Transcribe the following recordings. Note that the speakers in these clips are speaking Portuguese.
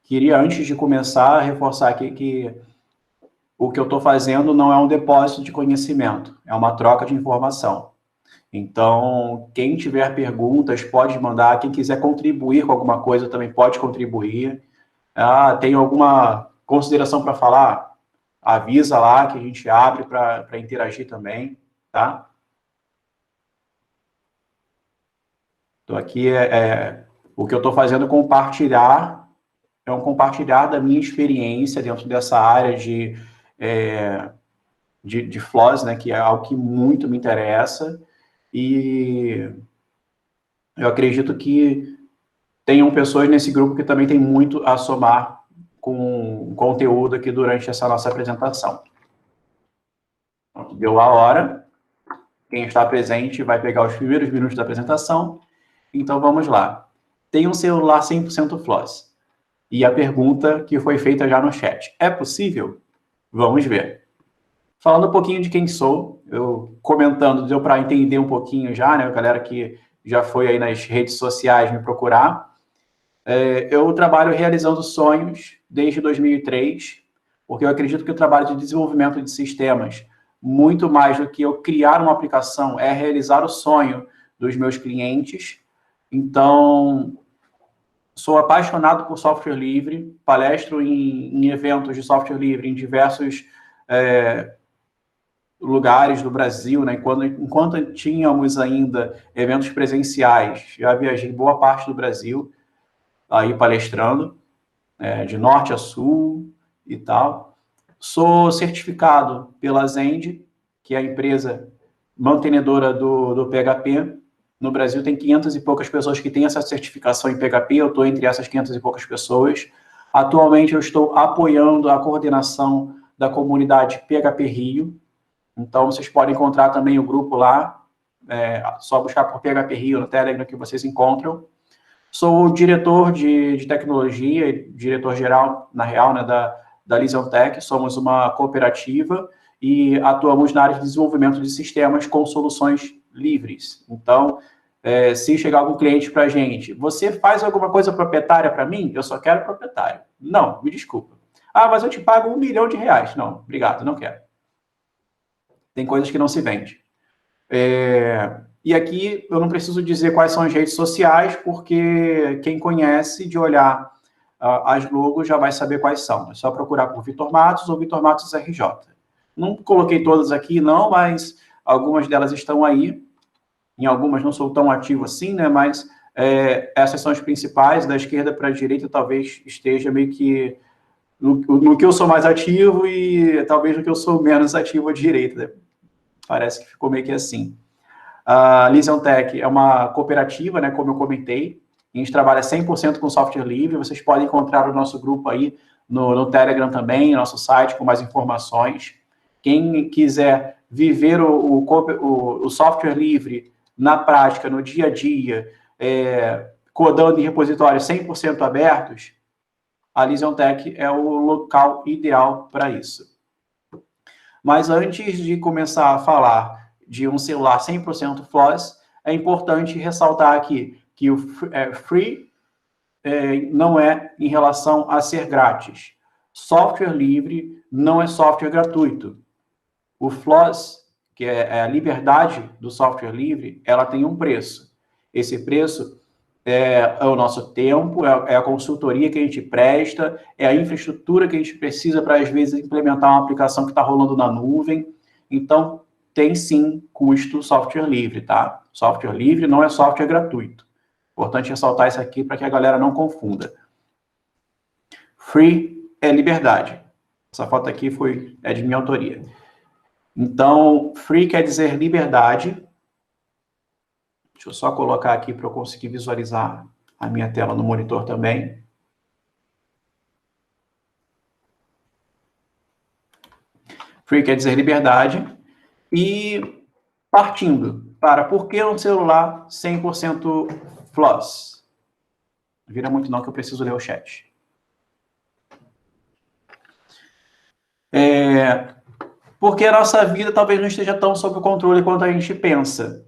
queria, antes de começar, reforçar aqui que o que eu estou fazendo não é um depósito de conhecimento, é uma troca de informação. Então, quem tiver perguntas, pode mandar. Quem quiser contribuir com alguma coisa, também pode contribuir. Tem alguma consideração para falar? Avisa lá que a gente abre para interagir também, tá? Então, aqui o que eu estou fazendo é um compartilhar da minha experiência dentro dessa área de floss, né, que é algo que muito me interessa, e eu acredito que tenham pessoas nesse grupo que também tem muito a somar com o conteúdo aqui durante essa nossa apresentação. Deu a hora, quem está presente vai pegar os primeiros minutos da apresentação, então vamos lá. Tem um celular 100% floss? E a pergunta que foi feita já no chat, é possível? Vamos ver. Falando um pouquinho de quem sou, eu comentando, deu para entender um pouquinho já, né, a galera que já foi aí nas redes sociais me procurar. Eu trabalho realizando sonhos desde 2003, porque eu acredito que o trabalho de desenvolvimento de sistemas, muito mais do que eu criar uma aplicação, é realizar o sonho dos meus clientes. Então, sou apaixonado por software livre, palestro em eventos de software livre em diversos lugares do Brasil, né? Enquanto tínhamos ainda eventos presenciais, já viajei boa parte do Brasil, aí palestrando, de norte a sul e tal. Sou certificado pela Zend, que é a empresa mantenedora do PHP. No Brasil tem 500 e poucas pessoas que têm essa certificação em PHP, eu estou entre essas 500 e poucas pessoas. Atualmente eu estou apoiando a coordenação da comunidade PHP Rio, então vocês podem encontrar também o grupo lá, só buscar por PHP Rio no Telegram que vocês encontram. Sou o diretor de tecnologia, diretor-geral, na real, né, da LisionTech. Somos uma cooperativa e atuamos na área de desenvolvimento de sistemas com soluções livres. Então, se chegar algum cliente para a gente, você faz alguma coisa proprietária para mim? Eu só quero proprietário. Não, me desculpa. Mas eu te pago R$1 milhão. Não, obrigado, não quero. Tem coisas que não se vende. E aqui eu não preciso dizer quais são as redes sociais, porque quem conhece, de olhar as logos, já vai saber quais são. É só procurar por Vitor Matos ou Vitor Matos RJ. Não coloquei todas aqui, não, mas algumas delas estão aí. Em algumas não sou tão ativo assim, né? Mas essas são as principais. Da esquerda para a direita talvez esteja meio que no que eu sou mais ativo e talvez no que eu sou menos ativo à direita, né? Parece que ficou meio que assim. A LisionTech é uma cooperativa, né, como eu comentei. A gente trabalha 100% com software livre. Vocês podem encontrar o nosso grupo aí no Telegram também, nosso site com mais informações. Quem quiser viver o software livre na prática, no dia a dia, codando em repositórios 100% abertos, a LisionTech é o local ideal para isso. Mas antes de começar a falar de um celular 100% floss, é importante ressaltar aqui que o free não é em relação a ser grátis. Software livre não é software gratuito. O floss, que é a liberdade do software livre, ela tem um preço. Esse preço é o nosso tempo, é a consultoria que a gente presta, é a infraestrutura que a gente precisa para, às vezes, implementar uma aplicação que está rolando na nuvem. Então, tem sim custo software livre, tá? Software livre não é software gratuito. Importante ressaltar isso aqui para que a galera não confunda. Free é liberdade. Essa foto aqui é de minha autoria. Então, free quer dizer liberdade. Deixa eu só colocar aqui para eu conseguir visualizar a minha tela no monitor também. Free quer dizer liberdade. E partindo para por que um celular 100% floss? Não vira muito não que eu preciso ler o chat. Porque a nossa vida talvez não esteja tão sob controle quanto a gente pensa.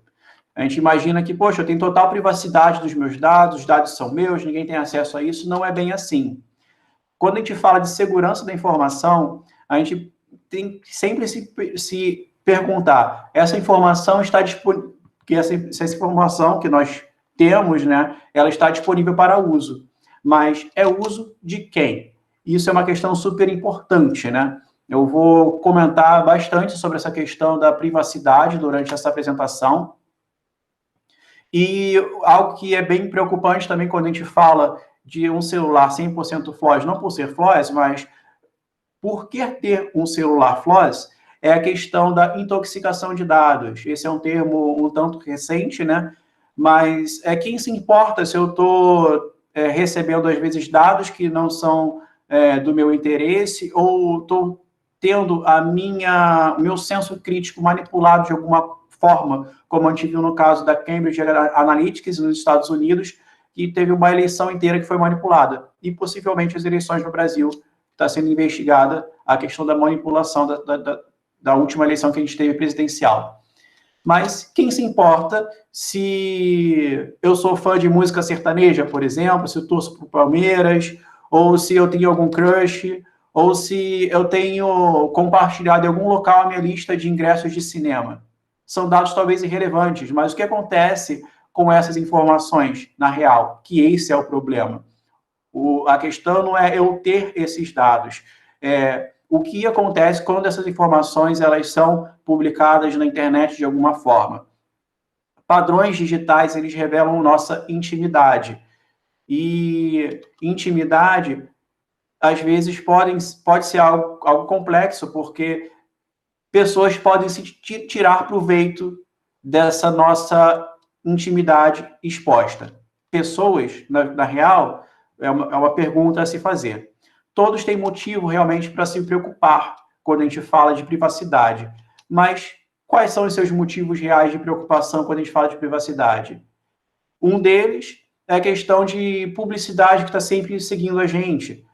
A gente imagina que, poxa, eu tenho total privacidade dos meus dados, os dados são meus, ninguém tem acesso a isso. Não é bem assim. Quando a gente fala de segurança da informação, a gente tem que sempre se perguntar, essa informação está disponível, que essa informação que nós temos, né, ela está disponível para uso, mas é uso de quem? Isso é uma questão super importante, né? Eu vou comentar bastante sobre essa questão da privacidade durante essa apresentação. E algo que é bem preocupante também quando a gente fala de um celular 100% FLOS, não por ser FLOS, mas por que ter um celular FLOS, é a questão da intoxicação de dados. Esse é um termo um tanto recente, né? Mas quem se importa se eu estou recebendo, às vezes, dados que não são do meu interesse, ou estou tendo o meu senso crítico manipulado de alguma forma, como a gente viu no caso da Cambridge Analytica nos Estados Unidos, que teve uma eleição inteira que foi manipulada. E possivelmente as eleições no Brasil está sendo investigada a questão da manipulação da última eleição que a gente teve presidencial. Mas quem se importa se eu sou fã de música sertaneja, por exemplo, se eu torço para o Palmeiras, ou se eu tenho algum crush, ou se eu tenho compartilhado em algum local a minha lista de ingressos de cinema. São dados talvez irrelevantes, mas o que acontece com essas informações na real? Que esse é o problema. A questão não é eu ter esses dados. O que acontece quando essas informações elas são publicadas na internet de alguma forma? Padrões digitais, eles revelam nossa intimidade. E intimidade, às vezes, pode ser algo complexo, porque pessoas podem se tirar proveito dessa nossa intimidade exposta. Pessoas, na real, é uma pergunta a se fazer. Todos têm motivo realmente para se preocupar quando a gente fala de privacidade. Mas quais são os seus motivos reais de preocupação quando a gente fala de privacidade? Um deles é a questão de publicidade que está sempre seguindo a gente.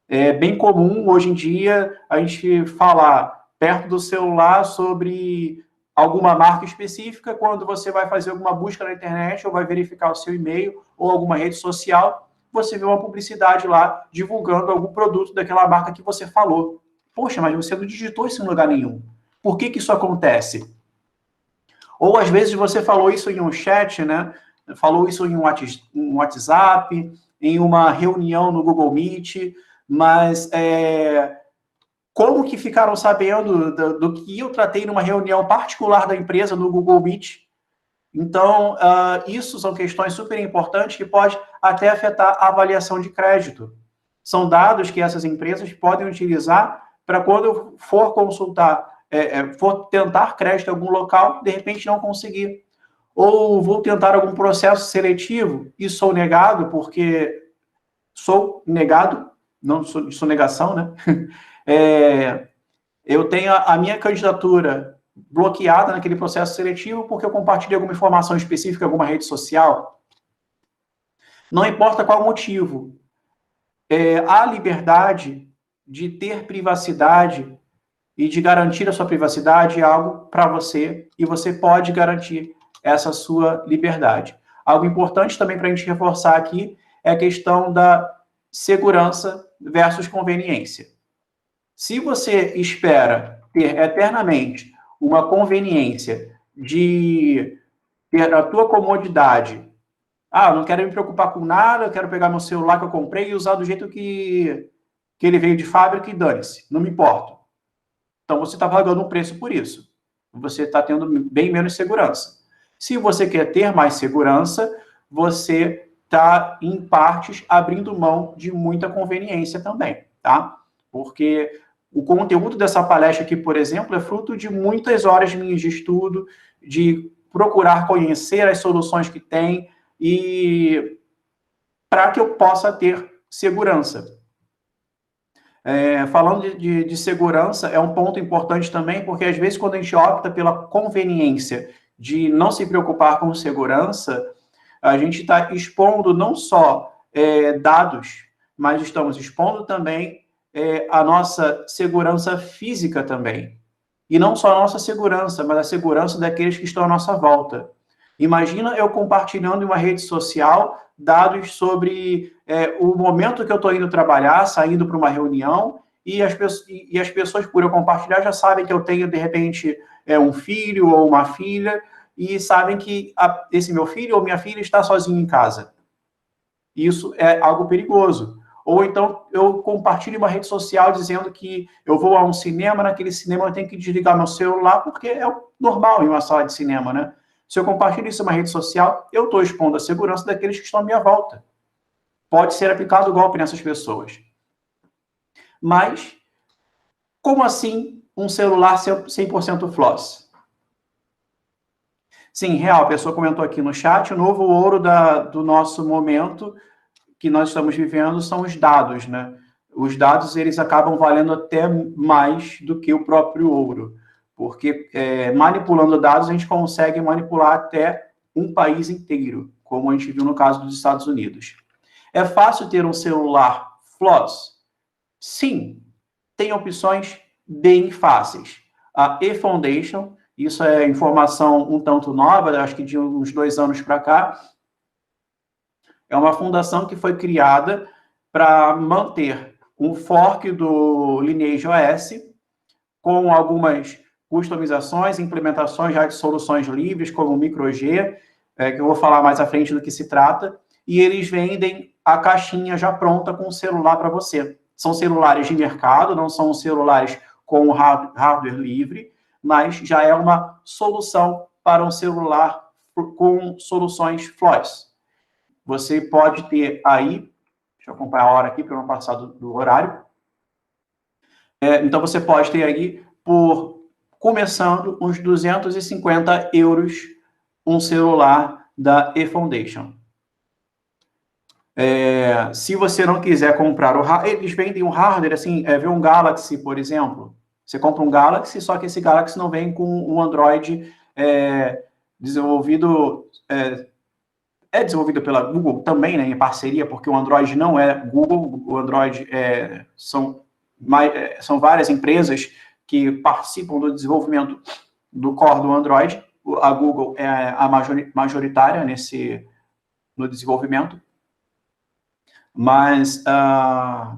É bem comum, hoje em dia, a gente falar perto do celular sobre alguma marca específica quando você vai fazer alguma busca na internet ou vai verificar o seu e-mail ou alguma rede social, você vê uma publicidade lá divulgando algum produto daquela marca que você falou. Poxa, mas você não digitou isso em lugar nenhum. Por que isso acontece? Ou às vezes você falou isso em um chat, né? Falou isso em um WhatsApp, em uma reunião no Google Meet, mas como que ficaram sabendo do que eu tratei numa reunião particular da empresa no Google Meet? Então, isso são questões super importantes que podem até afetar a avaliação de crédito. São dados que essas empresas podem utilizar para quando eu for consultar, for tentar crédito em algum local, de repente não conseguir. Ou vou tentar algum processo seletivo e sou negado porque sou negado, não sou negação, né? Eu tenho a minha candidatura bloqueada naquele processo seletivo porque eu compartilhei alguma informação específica em alguma rede social. Não importa qual o motivo. A liberdade de ter privacidade e de garantir a sua privacidade é algo para você e você pode garantir essa sua liberdade. Algo importante também para a gente reforçar aqui é a questão da segurança versus conveniência. Se você espera ter eternamente uma conveniência de ter a tua comodidade, eu não quero me preocupar com nada, eu quero pegar meu celular que eu comprei e usar do jeito que ele veio de fábrica e dane-se, não me importo. Então você está pagando um preço por isso. Você está tendo bem menos segurança. Se você quer ter mais segurança, você está, em partes, abrindo mão de muita conveniência também, tá? Porque o conteúdo dessa palestra aqui, por exemplo, é fruto de muitas horas minhas de estudo, de procurar conhecer as soluções que tem e para que eu possa ter segurança. Falando de segurança, é um ponto importante também, porque às vezes quando a gente opta pela conveniência de não se preocupar com segurança, a gente está expondo não só dados, mas estamos expondo também a nossa segurança física também. E não só a nossa segurança, mas a segurança daqueles que estão à nossa volta. Imagina eu compartilhando em uma rede social dados sobre o momento que eu estou indo trabalhar, saindo para uma reunião, e as pessoas, por eu compartilhar, já sabem que eu tenho, de repente, um filho ou uma filha, e sabem que esse meu filho ou minha filha está sozinho em casa. Isso é algo perigoso. Ou então eu compartilho uma rede social dizendo que eu vou a um cinema, naquele cinema eu tenho que desligar meu celular, porque é normal em uma sala de cinema, né? Se eu compartilho isso em uma rede social, eu estou expondo a segurança daqueles que estão à minha volta. Pode ser aplicado golpe nessas pessoas. Mas, como assim um celular 100% floss? Sim, real, a pessoa comentou aqui no chat, o novo ouro do nosso momento que nós estamos vivendo são os dados, né? Os dados, eles acabam valendo até mais do que o próprio ouro, porque manipulando dados, a gente consegue manipular até um país inteiro, como a gente viu no caso dos Estados Unidos. É fácil ter um celular floss? Sim, tem opções bem fáceis. A eFoundation, isso é informação um tanto nova, acho que de uns 2 anos para cá, é uma fundação que foi criada para manter um fork do Lineage OS com algumas customizações, implementações já de soluções livres, como o MicroG, que eu vou falar mais à frente do que se trata, e eles vendem a caixinha já pronta com o celular para você. São celulares de mercado, não são celulares com hardware livre, mas já é uma solução para um celular com soluções floss. Você pode ter aí, deixa eu acompanhar a hora aqui para não passar do horário. Então, você pode ter aí, começando uns 250 euros, um celular da eFoundation. Se você não quiser comprar o hardware, eles vendem um hardware, assim, vê um Galaxy, por exemplo. Você compra um Galaxy, só que esse Galaxy não vem com um Android desenvolvido... É desenvolvido pela Google também, né, em parceria, porque o Android não é Google, o Android são várias empresas que participam do desenvolvimento do core do Android. A Google é a majoritária no desenvolvimento, mas a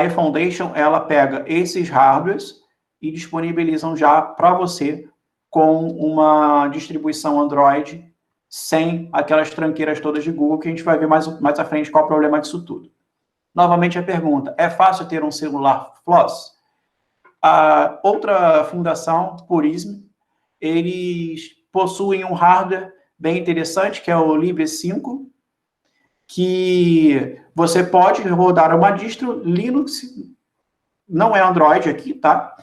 eFoundation, ela pega esses hardwares e disponibilizam já para você com uma distribuição Android sem aquelas tranqueiras todas de Google, que a gente vai ver mais à frente qual é o problema disso tudo. Novamente a pergunta, é fácil ter um celular floss? A outra fundação, Purism, eles possuem um hardware bem interessante, que é o Libre 5, que você pode rodar uma distro Linux, não é Android aqui, tá?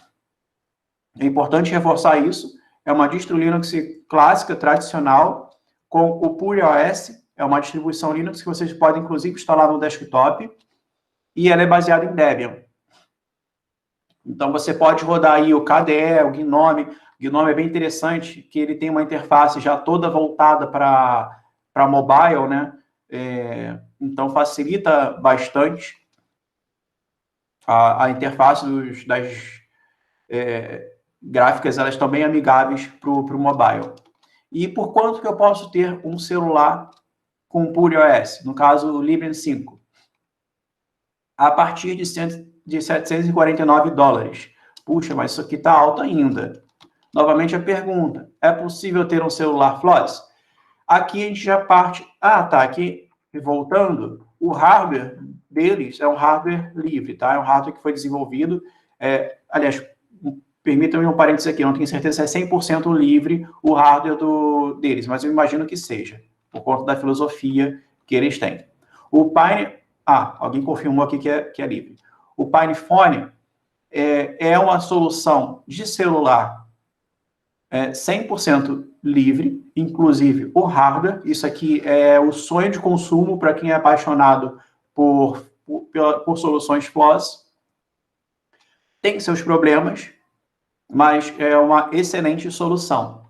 É importante reforçar isso. É uma distro Linux clássica, tradicional, com o PureOS, é uma distribuição Linux que vocês podem, inclusive, instalar no desktop, e ela é baseada em Debian. Então, você pode rodar aí o KDE, o Gnome. O Gnome é bem interessante, que ele tem uma interface já toda voltada para mobile, né? Então, facilita bastante a interface das gráficas, elas estão bem amigáveis para o mobile. E por quanto que eu posso ter um celular com PureOS? No caso, o Librem 5. A partir de $749. Puxa, mas isso aqui está alto ainda. Novamente a pergunta, é possível ter um celular floss? Aqui a gente já parte... tá, aqui, voltando, o hardware deles é um hardware livre, tá? É um hardware que foi desenvolvido... aliás, permitam-me um parênteses aqui, eu não tenho certeza se é 100% livre o hardware deles, mas eu imagino que seja, por conta da filosofia que eles têm. O Pine... alguém confirmou aqui que é livre. O PinePhone é uma solução de celular 100% livre, inclusive o hardware. Isso aqui é o sonho de consumo para quem é apaixonado por soluções floss. Tem seus problemas, mas é uma excelente solução.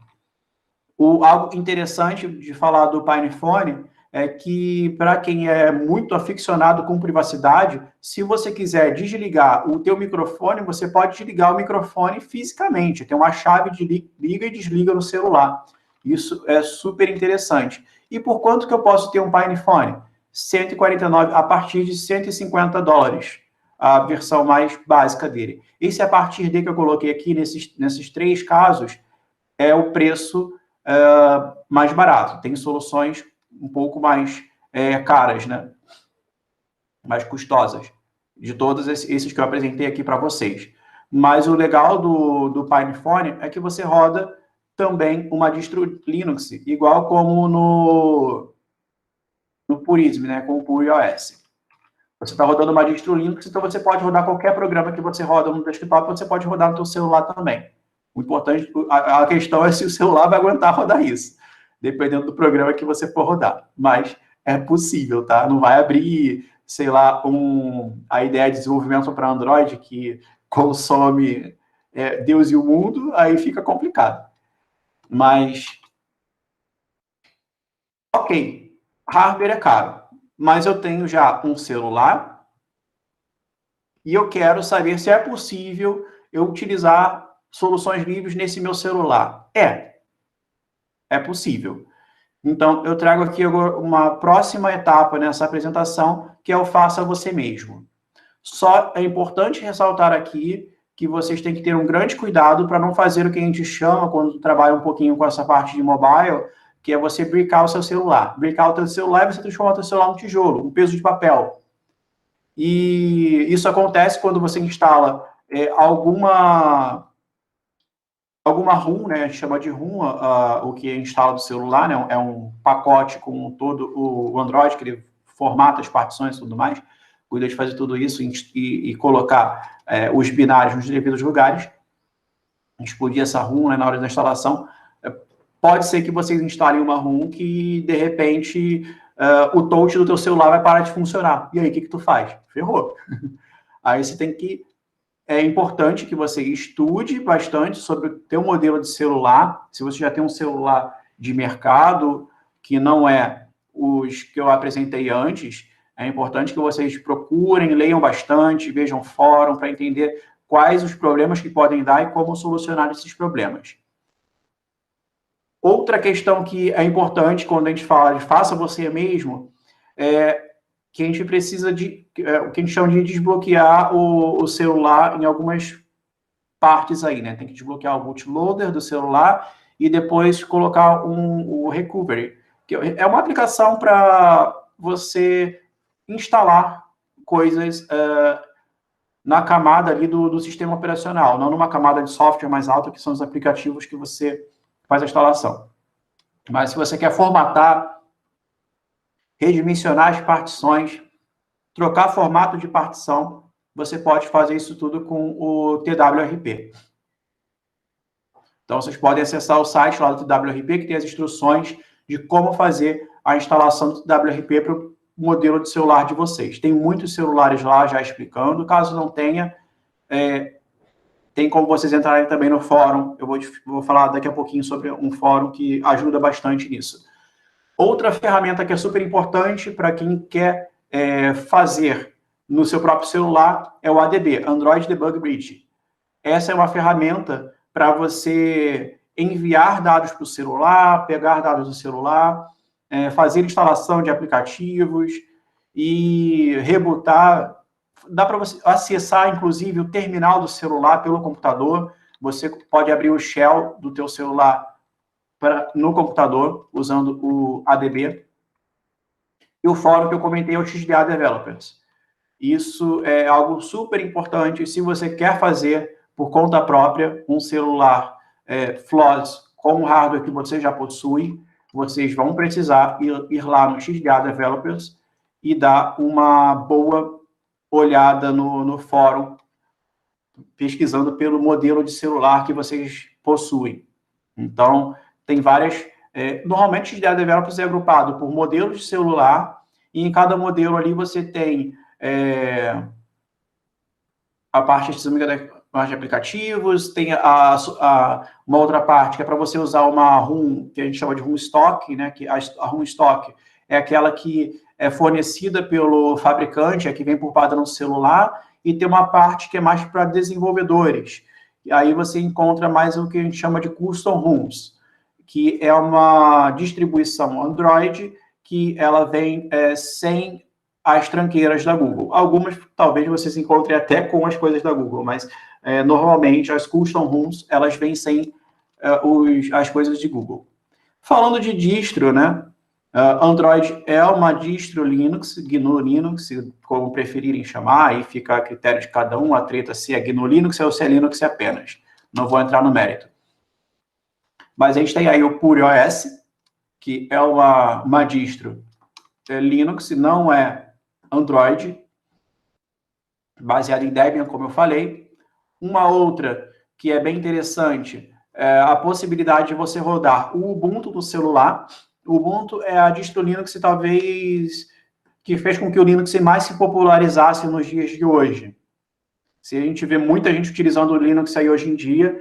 Algo interessante de falar do PinePhone é que, para quem é muito aficionado com privacidade, se você quiser desligar o teu microfone, você pode desligar o microfone fisicamente. Tem uma chave de liga e desliga no celular. Isso é super interessante. E por quanto que eu posso ter um PinePhone? 149 a partir de $150, a versão mais básica dele. Esse a partir de que eu coloquei aqui nesses 3 casos é o preço mais barato. Tem soluções um pouco mais caras, né? Mais custosas, de todos esses que eu apresentei aqui para vocês. Mas o legal do PinePhone é que você roda também uma distro Linux, igual como no Purism, né, com o PuriOS. Você está rodando uma distro Linux, então você pode rodar qualquer programa que você roda no desktop, você pode rodar no seu celular também. O importante, a questão é se o celular vai aguentar rodar isso, dependendo do programa que você for rodar. Mas é possível, tá? Não vai abrir, sei lá, a ideia de desenvolvimento para Android que consome Deus e o mundo, aí fica complicado. Mas, ok, hardware é caro, mas eu tenho já um celular e eu quero saber se é possível eu utilizar soluções livres nesse meu celular. É possível. Então, eu trago aqui agora uma próxima etapa nessa apresentação, que é o faça você mesmo. Só é importante ressaltar aqui que vocês têm que ter um grande cuidado para não fazer o que a gente chama, quando trabalha um pouquinho com essa parte de mobile, que é você bricar o seu celular. Bricar o seu celular é você transformar o seu celular num tijolo, um peso de papel. E isso acontece quando você instala alguma ROM, né, a gente chama de ROM, o que instala do celular, né, é um pacote com todo o Android, que ele formata as partições e tudo mais, cuida de fazer tudo isso e colocar os binários nos devidos lugares, explodir essa ROM, né, na hora da instalação. Pode ser que vocês instalem uma ROM que, de repente, o touch do teu celular vai parar de funcionar. E aí, o que tu faz? Ferrou. Aí você tem que... É importante que você estude bastante sobre o teu modelo de celular. Se você já tem um celular de mercado, que não é os que eu apresentei antes, é importante que vocês procurem, leiam bastante, vejam fórum para entender quais os problemas que podem dar e como solucionar esses problemas. Outra questão que é importante quando a gente fala de faça você mesmo, que a gente precisa de, o que a gente chama de desbloquear o celular em algumas partes aí, né? Tem que desbloquear o bootloader do celular e depois colocar o recovery, que é uma aplicação para você instalar coisas na camada ali do sistema operacional, não numa camada de software mais alta, que são os aplicativos que você faz a instalação. Mas se você quer formatar, redimensionar as partições, trocar formato de partição, você pode fazer isso tudo com o TWRP. Então, vocês podem acessar o site lá do TWRP, que tem as instruções de como fazer a instalação do TWRP para o modelo de celular de vocês. Tem muitos celulares lá já explicando. Caso não tenha, tem como vocês entrarem também no fórum. Eu vou falar daqui a pouquinho sobre um fórum que ajuda bastante nisso. Outra ferramenta que é super importante para quem quer fazer no seu próprio celular é o ADB, Android Debug Bridge. Essa é uma ferramenta para você enviar dados para o celular, pegar dados do celular, fazer instalação de aplicativos e rebootar. Dá para você acessar, inclusive, o terminal do celular pelo computador. Você pode abrir o shell do teu celular no computador, usando o ADB. E o fórum que eu comentei é o XDA Developers. Isso é algo super importante se você quer fazer, por conta própria, um celular flawless com o hardware que você já possui. Vocês vão precisar ir lá no XDA Developers e dar uma boa olhada no fórum, pesquisando pelo modelo de celular que vocês possuem. Então, tem várias... normalmente, o XDA Developers é agrupado por modelos de celular, e em cada modelo ali você tem a parte de aplicativos, tem uma outra parte que é para você usar uma ROM, que a gente chama de ROM Stock, né? Que a ROM Stock é aquela que é fornecida pelo fabricante, que vem por padrão no celular, e tem uma parte que é mais para desenvolvedores. E aí você encontra mais o que a gente chama de custom ROMs, que é uma distribuição Android que ela vem sem as tranqueiras da Google. Algumas, talvez, vocês encontrem até com as coisas da Google, mas normalmente as custom ROMs, elas vêm sem as coisas de Google. Falando de distro, né? Android é uma distro Linux, GNU Linux, como preferirem chamar, aí fica a critério de cada um, a treta se é GNU Linux ou se é Linux apenas. Não vou entrar no mérito. Mas a gente tem aí o Pure OS, que é uma distro Linux, não é Android, baseada em Debian, como eu falei. Uma outra que é bem interessante é a possibilidade de você rodar o Ubuntu do celular. O Ubuntu é a distro Linux, talvez, que fez com que o Linux mais se popularizasse nos dias de hoje. Se a gente vê muita gente utilizando o Linux aí hoje em dia,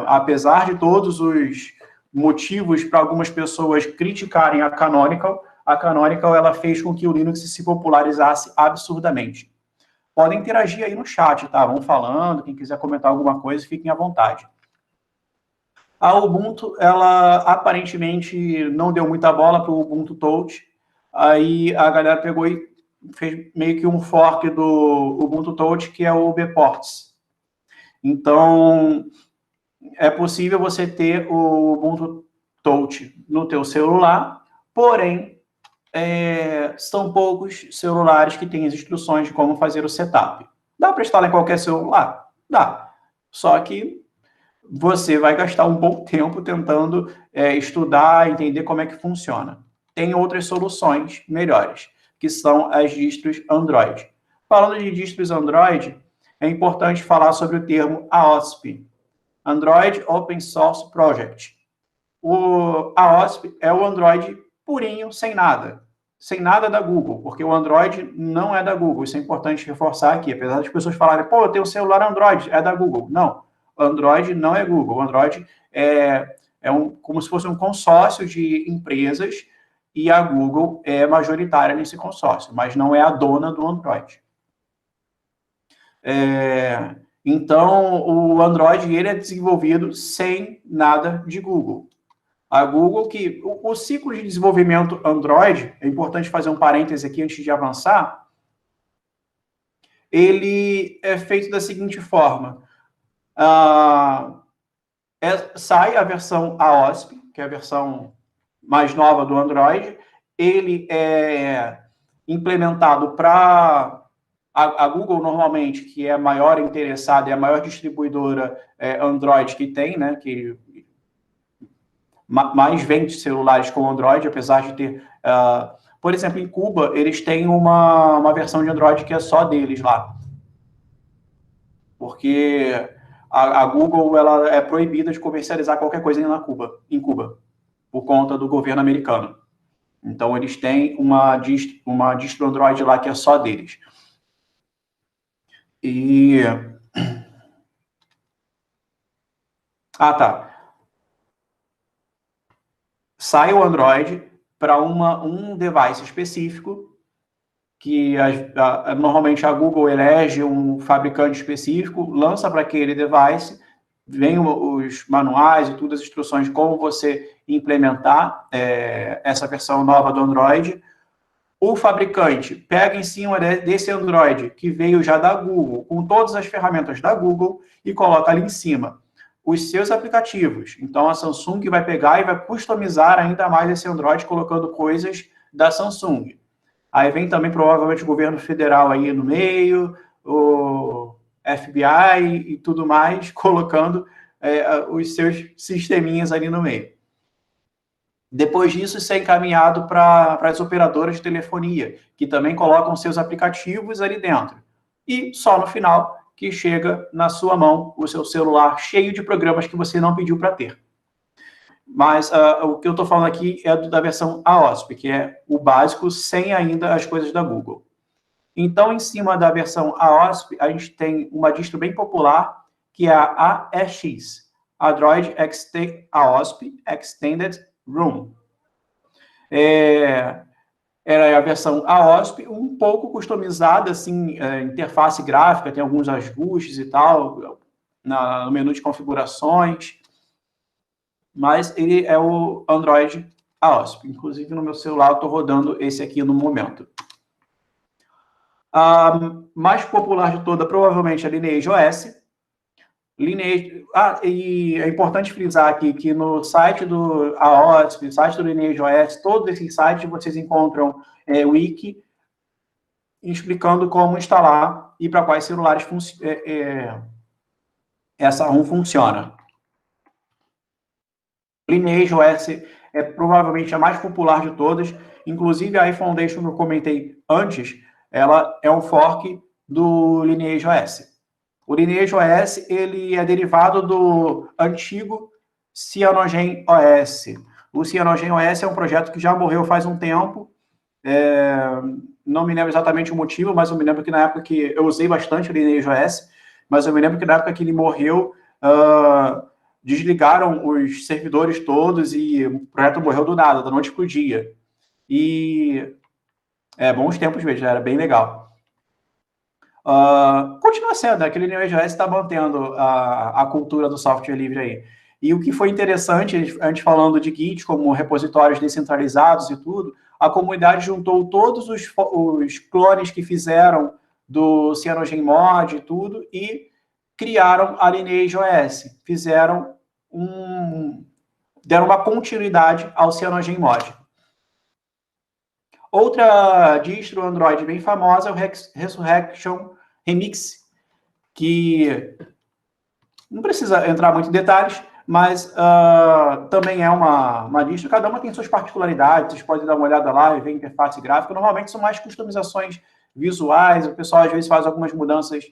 apesar de todos os motivos para algumas pessoas criticarem a Canonical ela fez com que o Linux se popularizasse absurdamente. Podem interagir aí no chat, tá? Vão falando, quem quiser comentar alguma coisa, fiquem à vontade. A Ubuntu, ela aparentemente não deu muita bola para o Ubuntu Touch, aí a galera pegou e fez meio que um fork do Ubuntu Touch, que é o Bports. Então, é possível você ter o Ubuntu Touch no teu celular, porém, são poucos celulares que têm as instruções de como fazer o setup. Dá para instalar em qualquer celular? Dá. Só que você vai gastar um bom tempo tentando estudar, entender como é que funciona. Tem outras soluções melhores, que são as distros Android. Falando de distros Android, é importante falar sobre o termo AOSP, Android Open Source Project. A AOSP é o Android purinho, sem nada da Google, porque o Android não é da Google, isso é importante reforçar aqui, apesar das pessoas falarem, pô, eu tenho um celular Android, é da Google. Não, Android não é Google, o Android como se fosse um consórcio de empresas e a Google é majoritária nesse consórcio, mas não é a dona do Android. Então, o Android ele é desenvolvido sem nada de Google. A Google, que o ciclo de desenvolvimento Android, é importante fazer um parêntese aqui antes de avançar, ele é feito da seguinte forma. Sai a versão AOSP, que é a versão mais nova do Android, ele é implementado para a Google, normalmente, que é a maior interessada, é a maior distribuidora Android que tem, né, que mais vende celulares com Android, apesar de ter... por exemplo, em Cuba, eles têm uma versão de Android que é só deles lá. Porque a Google ela é proibida de comercializar qualquer coisa em Cuba, por conta do governo americano. Então, eles têm uma distro Android lá que é só deles. Tá. Sai o Android para um device específico, que normalmente a Google elege um fabricante específico, lança para aquele device, vem os manuais e todas as instruções de como você implementar essa versão nova do Android. O fabricante pega em cima desse Android, que veio já da Google, com todas as ferramentas da Google, e coloca ali em cima os seus aplicativos. Então, a Samsung vai pegar e vai customizar ainda mais esse Android, colocando coisas da Samsung. Aí vem também, provavelmente, o governo federal aí no meio, o FBI e tudo mais, colocando os seus sisteminhas ali no meio. Depois disso, isso é encaminhado para as operadoras de telefonia, que também colocam seus aplicativos ali dentro. E só no final que chega na sua mão o seu celular cheio de programas que você não pediu para ter. Mas o que eu estou falando aqui é da versão AOSP, que é o básico, sem ainda as coisas da Google. Então, em cima da versão AOSP, a gente tem uma distro bem popular, que é a AEX, Android AOSP Extended ROM. Era a versão AOSP, um pouco customizada, assim, interface gráfica, tem alguns ajustes e tal, no menu de configurações. mas ele é o Android AOSP. Inclusive, no meu celular, eu estou rodando esse aqui no momento. A mais popular de toda, provavelmente, é a Lineage OS. E é importante frisar aqui que no site do AOSP, no site do Lineage OS, todos esses sites vocês encontram wiki explicando como instalar e para quais celulares essa ROM funciona. Lineage OS é provavelmente a mais popular de todas, inclusive a iFoundation que eu comentei antes, ela é um fork do Lineage OS. O Lineage OS ele é derivado do antigo Cyanogen OS. O Cyanogen OS é um projeto que já morreu faz um tempo, não me lembro exatamente o motivo, mas eu me lembro que na época que eu usei bastante o Lineage OS, mas eu me lembro que na época que ele morreu, desligaram os servidores todos e o projeto morreu do nada, da noite para o dia. E bons tempos mesmo, era bem legal. Continua sendo, aquele Lineage OS está mantendo a cultura do software livre aí. E o que foi interessante, antes falando de Git como repositórios descentralizados e tudo, a comunidade juntou todos os clones que fizeram do CyanogenMod e tudo e criaram a Lineage OS. Deram uma continuidade ao CyanogenMod. Outra distro Android bem famosa é o Resurrection Remix, que não precisa entrar muito em detalhes, mas também é uma distro. Cada uma tem suas particularidades, vocês podem dar uma olhada lá e ver a interface gráfica. Normalmente são mais customizações visuais, o pessoal às vezes faz algumas mudanças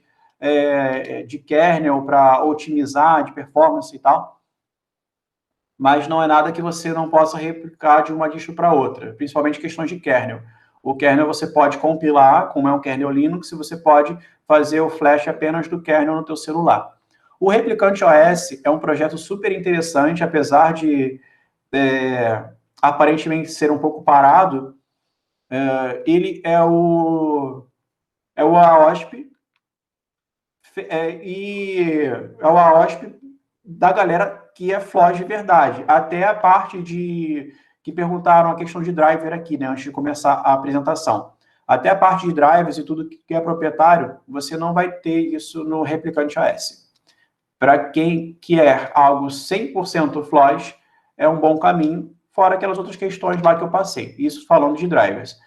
de kernel para otimizar, de performance e tal. Mas não é nada que você não possa replicar de uma distro para outra, principalmente questões de kernel. O kernel você pode compilar, como é um kernel Linux, e você pode fazer o flash apenas do kernel no teu celular. O Replicante OS é um projeto super interessante, apesar de aparentemente ser um pouco parado. Ele é o AOSP, e é o AOSP da galera que é Floyd de verdade. Até a parte que perguntaram a questão de driver aqui, né, antes de começar a apresentação. Até a parte de drivers e tudo que é proprietário, você não vai ter isso no Replicante OS. Para quem quer algo 100% Floyd, é um bom caminho, fora aquelas outras questões lá que eu passei. Isso falando de drivers.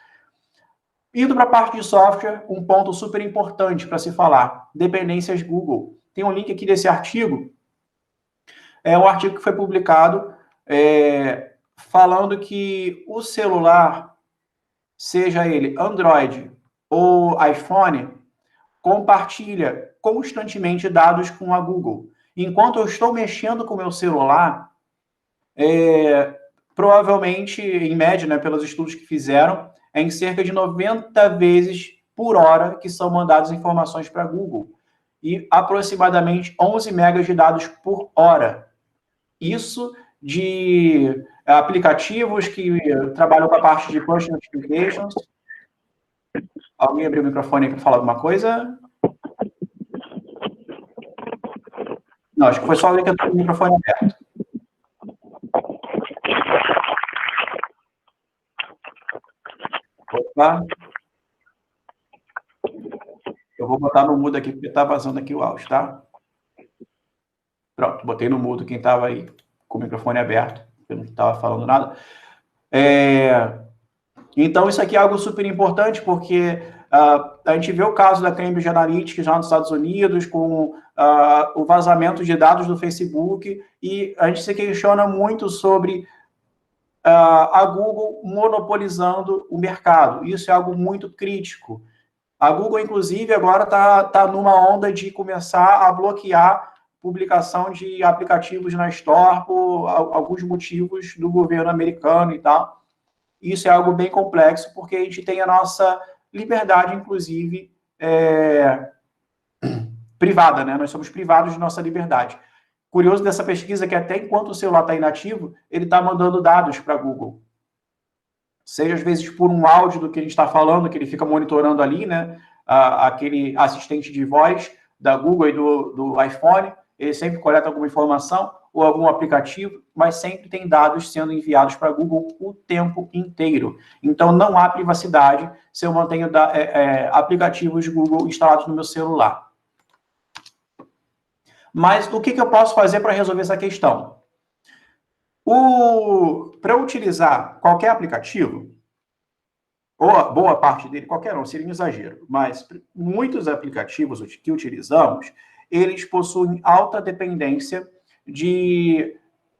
Indo para a parte de software, um ponto super importante para se falar, dependências Google. Tem um link aqui desse artigo, é um artigo que foi publicado falando que o celular, seja ele Android ou iPhone, compartilha constantemente dados com a Google. Enquanto eu estou mexendo com o meu celular, provavelmente, em média, né, pelos estudos que fizeram, é em cerca de 90 vezes por hora que são mandadas informações para a Google. E aproximadamente 11 megas de dados por hora. Isso de aplicativos que trabalham com a parte de push notifications. Alguém abriu o microfone aí para falar alguma coisa? Não, acho que foi só alguém que entrou com o microfone aberto. Opa. Eu vou botar no mudo aqui, porque está vazando aqui o áudio, tá? Pronto, botei no mudo quem estava aí com o microfone aberto, eu não estava falando nada. Então, isso aqui é algo super importante, porque a gente vê o caso da Cambridge Analytica já nos Estados Unidos, com o vazamento de dados do Facebook, e a gente se questiona muito sobre a Google monopolizando o mercado. Isso é algo muito crítico. A Google, inclusive, agora está numa onda de começar a bloquear publicação de aplicativos na Store por alguns motivos do governo americano e tal. Isso é algo bem complexo, porque a gente tem a nossa liberdade, inclusive, privada, né? Nós somos privados de nossa liberdade. Curioso dessa pesquisa é que até enquanto o celular está inativo, ele está mandando dados para a Google. Seja, às vezes, por um áudio do que a gente está falando, que ele fica monitorando ali, né? Aquele assistente de voz da Google e do iPhone, ele sempre coleta alguma informação, ou algum aplicativo, mas sempre tem dados sendo enviados para a Google o tempo inteiro. Então, não há privacidade se eu mantenho aplicativos Google instalados no meu celular. Mas o que eu posso fazer para resolver essa questão? Para utilizar qualquer aplicativo, ou boa parte dele, qualquer um, seria um exagero, mas muitos aplicativos que utilizamos, eles possuem alta dependência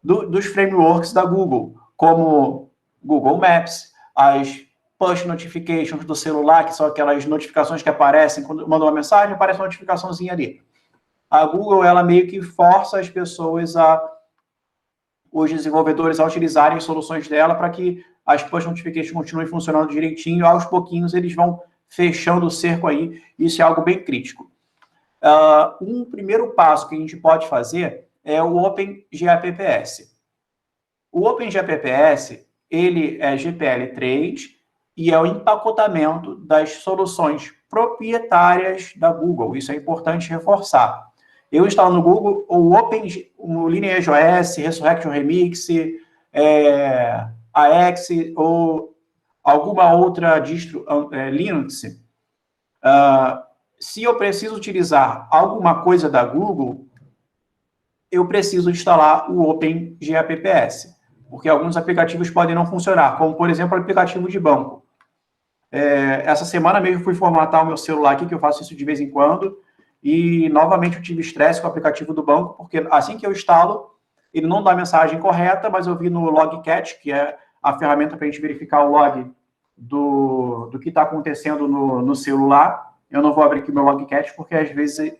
dos frameworks da Google, como Google Maps, as push notifications do celular, que são aquelas notificações que aparecem quando manda uma mensagem, aparece uma notificaçãozinha ali. A Google, ela meio que força as pessoas os desenvolvedores a utilizarem soluções dela para que as push notifications continuem funcionando direitinho, e aos pouquinhos eles vão fechando o cerco aí, isso é algo bem crítico. Um primeiro passo que a gente pode fazer é o OpenGAPPS. O OpenGAPPS, ele é GPL3 e é o empacotamento das soluções proprietárias da Google, isso é importante reforçar. Eu instalo no Google o LineageOS, Resurrection Remix, AX ou alguma outra distro Linux. Se eu preciso utilizar alguma coisa da Google, eu preciso instalar o OpenGAPPS, porque alguns aplicativos podem não funcionar, como, por exemplo, o aplicativo de banco. Essa semana mesmo fui formatar o meu celular aqui, que eu faço isso de vez em quando, e novamente eu tive estresse com o aplicativo do banco, porque assim que eu instalo, ele não dá a mensagem correta, mas eu vi no Logcat, que é a ferramenta para a gente verificar o log do que está acontecendo no celular. Eu não vou abrir aqui o meu Logcat, porque às vezes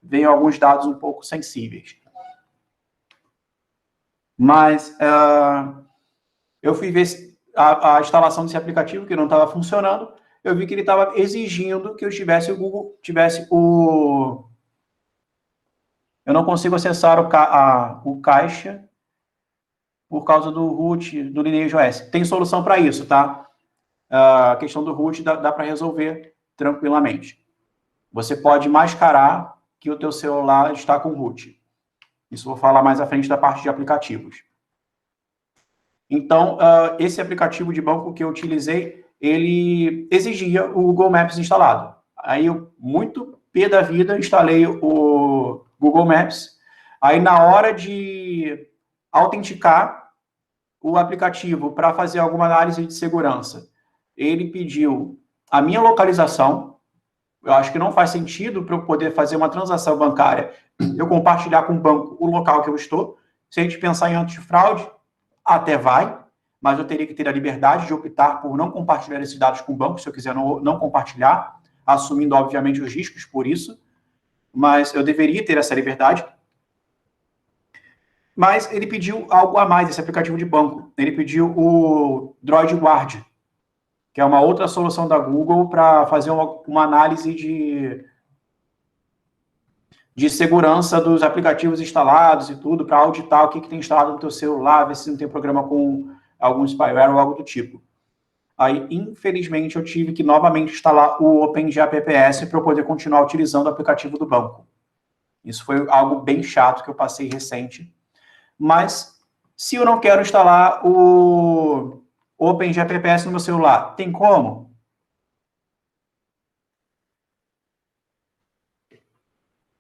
vem alguns dados um pouco sensíveis. Mas eu fui ver a instalação desse aplicativo, que não estava funcionando. Eu vi que ele estava exigindo que eu tivesse eu não consigo acessar o caixa por causa do root do LineageOS. Tem solução para isso, tá? A questão do root dá para resolver tranquilamente. Você pode mascarar que o teu celular está com root. Isso eu vou falar mais à frente da parte de aplicativos. Então, esse aplicativo de banco que eu utilizei, ele exigia o Google Maps instalado. Aí eu, muito pé da vida, instalei o Google Maps. Aí, na hora de autenticar o aplicativo para fazer alguma análise de segurança, ele pediu a minha localização. Eu acho que não faz sentido para eu poder fazer uma transação bancária, eu compartilhar com o banco o local que eu estou. Se a gente pensar em antifraude, até vai, mas eu teria que ter a liberdade de optar por não compartilhar esses dados com o banco, se eu quiser não compartilhar, assumindo, obviamente, os riscos por isso, mas eu deveria ter essa liberdade. Mas ele pediu algo a mais, esse aplicativo de banco. Ele pediu o Droid Guard, que é uma outra solução da Google para fazer uma análise de segurança dos aplicativos instalados e tudo, para auditar o que tem instalado no teu celular, ver se não tem problema com algum spyware ou algo do tipo. Aí, infelizmente, eu tive que novamente instalar o OpenGAPPS para eu poder continuar utilizando o aplicativo do banco. Isso foi algo bem chato que eu passei recente. Mas, se eu não quero instalar o OpenGAPPS no meu celular, tem como?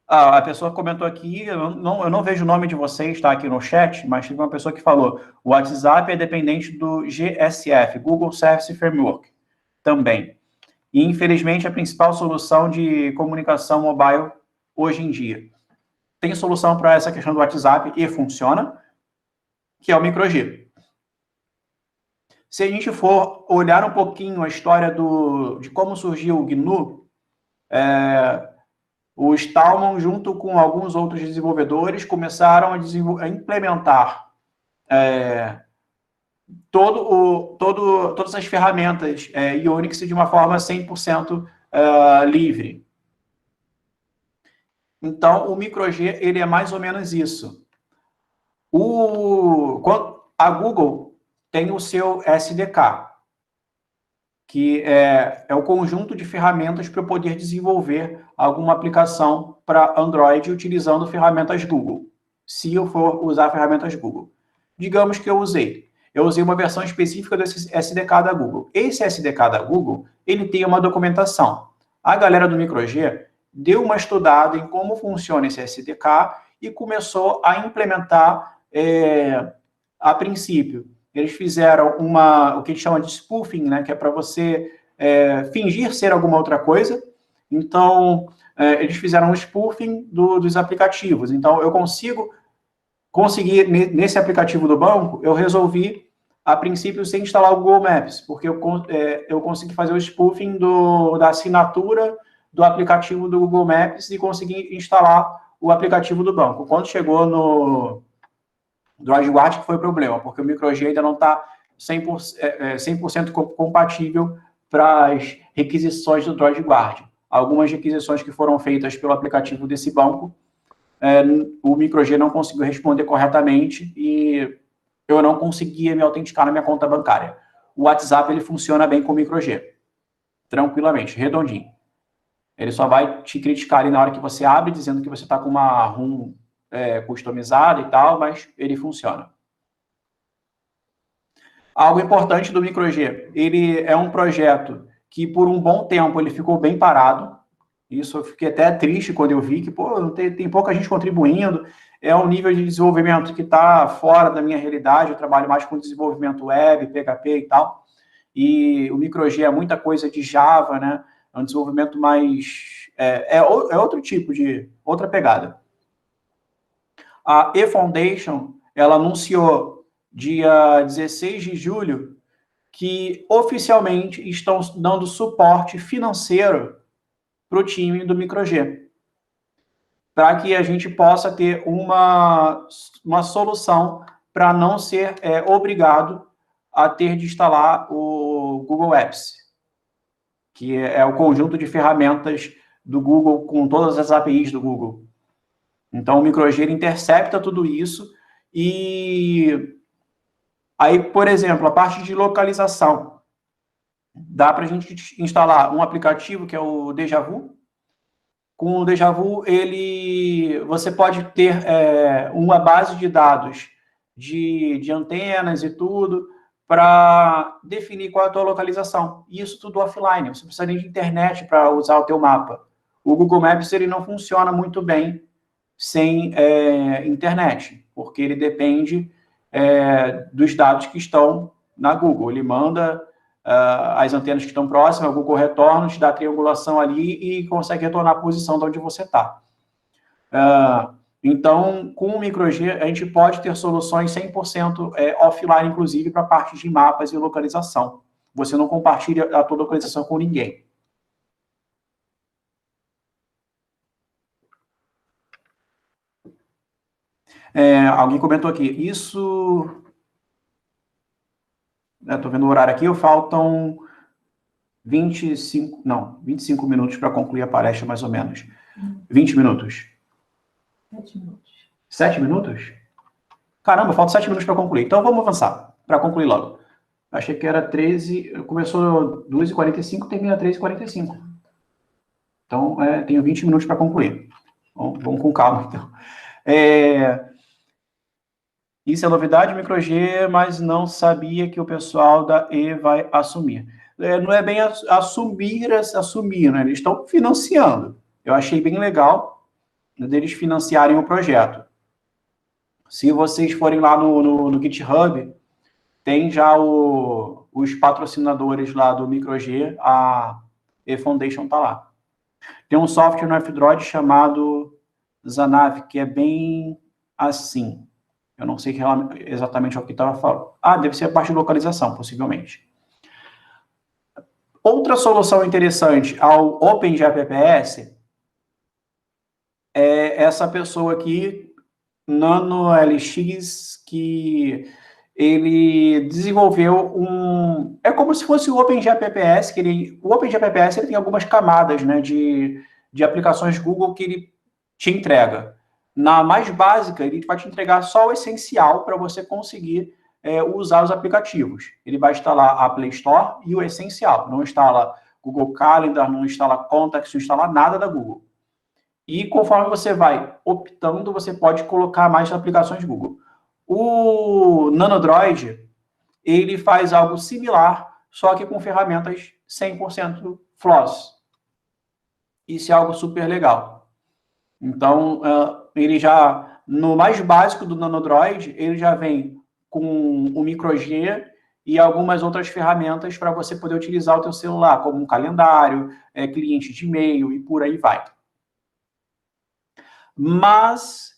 A pessoa comentou aqui, eu não vejo o nome de vocês, está aqui no chat, mas teve uma pessoa que falou, o WhatsApp é dependente do GSF, Google Service Framework, também. E, infelizmente, a principal solução de comunicação mobile hoje em dia. Tem solução para essa questão do WhatsApp e funciona, que é o MicroG. Se a gente for olhar um pouquinho a história de como surgiu o GNU, o Stallman, junto com alguns outros desenvolvedores, começaram a implementar todas as ferramentas Unix de uma forma 100% livre. Então, o MicroG, ele é mais ou menos isso. A Google tem o seu SDK, que é o conjunto de ferramentas para eu poder desenvolver alguma aplicação para Android utilizando ferramentas Google. se eu for usar ferramentas Google. Digamos que eu usei uma versão específica desse SDK da Google. Esse SDK da Google, ele tem uma documentação. A galera do MicroG deu uma estudada em como funciona esse SDK e começou a implementar a princípio. Eles fizeram o que eles chamam de spoofing, né, que é para você fingir ser alguma outra coisa. Então, eles fizeram um spoofing dos aplicativos. Então, eu consegui, nesse aplicativo do banco, eu resolvi, a princípio, sem instalar o Google Maps, porque eu consegui fazer o spoofing da assinatura do aplicativo do Google Maps e consegui instalar o aplicativo do banco. Quando chegou no DroidGuard, que foi o problema, porque o MicroG ainda não está 100% compatível para as requisições do DroidGuard. Algumas requisições que foram feitas pelo aplicativo desse banco, o MicroG não conseguiu responder corretamente e eu não conseguia me autenticar na minha conta bancária. O WhatsApp, ele funciona bem com o MicroG, tranquilamente, redondinho. Ele só vai te criticar ali na hora que você abre, dizendo que você está com uma ROM customizada e tal, mas ele funciona. Algo importante do MicroG, ele é um projeto que por um bom tempo ele ficou bem parado. Isso eu fiquei até triste quando eu vi que tem pouca gente contribuindo, é um nível de desenvolvimento que está fora da minha realidade, eu trabalho mais com desenvolvimento web, PHP e tal, e o MicroG é muita coisa de Java, né? É um desenvolvimento mais... outro tipo outra pegada. A eFoundation, ela anunciou dia 16 de julho que oficialmente estão dando suporte financeiro para o time do MicroG, para que a gente possa ter uma solução para não ser obrigado a ter de instalar o Google Apps, que é o conjunto de ferramentas do Google com todas as APIs do Google. Então, o MicroG intercepta tudo isso e aí, por exemplo, a parte de localização. Dá para a gente instalar um aplicativo que é o Dejavu. Com o Dejavu, você pode ter uma base de dados de antenas e tudo para definir qual é a tua localização. E isso tudo offline. Você precisa de internet para usar o teu mapa. O Google Maps ele não funciona muito bem sem internet, porque ele depende dos dados que estão na Google. Ele manda as antenas que estão próximas, o Google retorna, te dá a triangulação ali e consegue retornar a posição de onde você está. Então, com o MicroG, a gente pode ter soluções 100% offline, inclusive, para a parte de mapas e localização. Você não compartilha a tua localização com ninguém. Alguém comentou aqui, isso... Estou vendo o horário aqui, faltam 25 minutos para concluir a palestra, mais ou menos. 20 minutos. 7 minutos. 7 minutos? Caramba, faltam 7 minutos para concluir. Então, vamos avançar, para concluir logo. Achei que era 13, começou 2h45, termina 13h45. Então, tenho 20 minutos para concluir. Vamos com calma, então. Isso é novidade, MicroG, mas não sabia que o pessoal da E vai assumir. Não é bem assumir, né? Eles estão financiando. Eu achei bem legal deles financiarem o projeto. Se vocês forem lá no GitHub, tem já os patrocinadores lá do MicroG, a eFoundation está lá. Tem um software no F-Droid chamado Zanav, que é bem assim. Eu não sei exatamente o que estava falando. Deve ser a parte de localização, possivelmente. Outra solução interessante ao OpenGPPS é essa pessoa aqui, NanoLX, que ele desenvolveu É como se fosse o OpenGPPS, o OpenGPPS ele tem algumas camadas, né, de aplicações Google que ele te entrega. Na mais básica, ele vai te entregar só o essencial para você conseguir usar os aplicativos. Ele vai instalar a Play Store e o essencial. Não instala Google Calendar, não instala Contacts, não instala nada da Google. E conforme você vai optando, você pode colocar mais aplicações Google. O Nanodroid, ele faz algo similar, só que com ferramentas 100% FLOSS. Isso é algo super legal. Então, ele já, no mais básico do Nanodroid, ele já vem com o microG e algumas outras ferramentas para você poder utilizar o teu celular, como um calendário, cliente de e-mail e por aí vai. Mas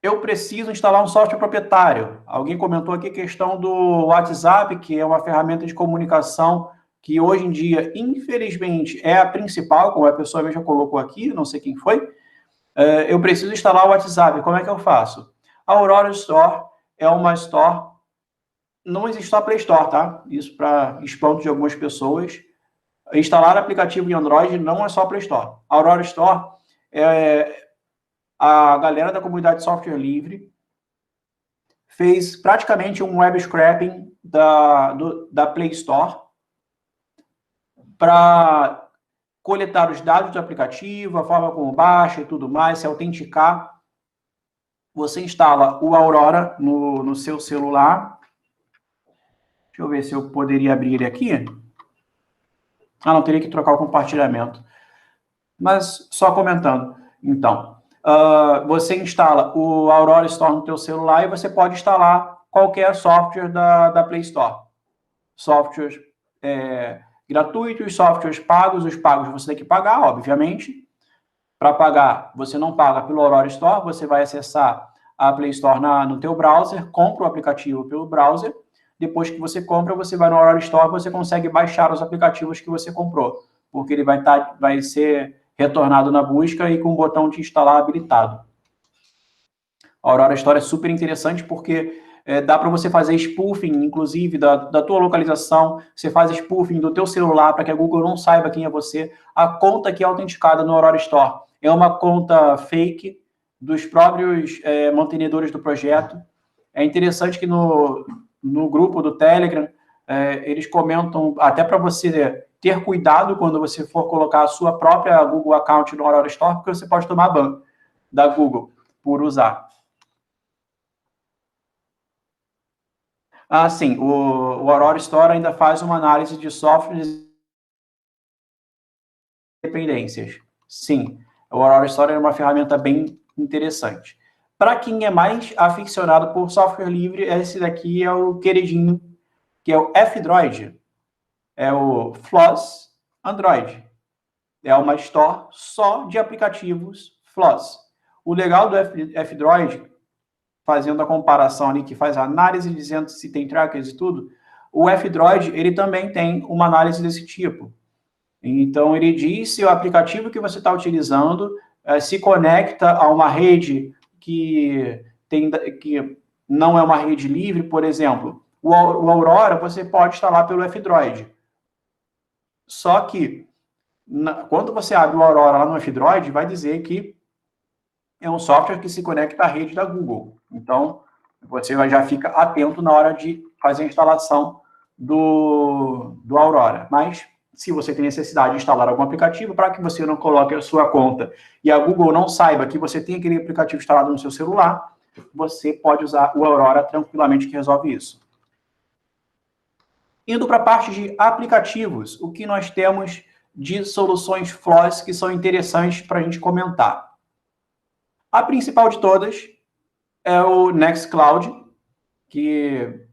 eu preciso instalar um software proprietário. Alguém comentou aqui a questão do WhatsApp, que é uma ferramenta de comunicação que hoje em dia, infelizmente, é a principal, como a pessoa mesmo colocou aqui, não sei quem foi. Eu preciso instalar o WhatsApp. Como é que eu faço? A Aurora Store é uma store, não existe só Play Store, tá? Isso para espanto de algumas pessoas. Instalar aplicativo em Android não é só Play Store. A Aurora Store a galera da comunidade de software livre fez praticamente um web scraping da Play Store para coletar os dados do aplicativo, a forma como baixa e tudo mais, se autenticar. Você instala o Aurora no seu celular. Deixa eu ver se eu poderia abrir ele aqui. Não, teria que trocar o compartilhamento. Mas só comentando. Então, você instala o Aurora Store no teu celular e você pode instalar qualquer software da Play Store. Softwares gratuitos, softwares pagos. Os pagos você tem que pagar, obviamente. Para pagar, você não paga pelo Aurora Store, você vai acessar a Play Store no teu browser, compra o aplicativo pelo browser. Depois que você compra, você vai no Aurora Store, você consegue baixar os aplicativos que você comprou, porque ele vai ser retornado na busca e com o botão de instalar habilitado. A Aurora Store é super interessante porque dá para você fazer spoofing, inclusive, da tua localização. Você faz spoofing do teu celular para que a Google não saiba quem é você. A conta que é autenticada no Aurora Store é uma conta fake dos próprios mantenedores do projeto. É interessante que no grupo do Telegram, eles comentam até para você ter cuidado quando você for colocar a sua própria Google Account no Aurora Store, porque você pode tomar ban da Google por usar. Sim, o Aurora Store ainda faz uma análise de softwares e dependências. Sim, o Aurora Store é uma ferramenta bem interessante. Para quem é mais aficionado por software livre, esse daqui é o queridinho, que é o F-Droid. É o FLOSS Android. É uma store só de aplicativos FLOSS. O legal do F-Droid, fazendo a comparação ali, que faz a análise dizendo se tem trackers e tudo, o F-Droid, ele também tem uma análise desse tipo. Então, ele diz se o aplicativo que você está utilizando se conecta a uma rede que não é uma rede livre, por exemplo. O Aurora, você pode instalar pelo F-Droid. Só que, quando você abre o Aurora lá no F-Droid, vai dizer que é um software que se conecta à rede da Google. Então, você já fica atento na hora de fazer a instalação do Aurora. Mas, se você tem necessidade de instalar algum aplicativo, para que você não coloque a sua conta e a Google não saiba que você tem aquele aplicativo instalado no seu celular, você pode usar o Aurora tranquilamente, que resolve isso. Indo para a parte de aplicativos, o que nós temos de soluções FLOSS que são interessantes para a gente comentar. A principal de todas é o Nextcloud, que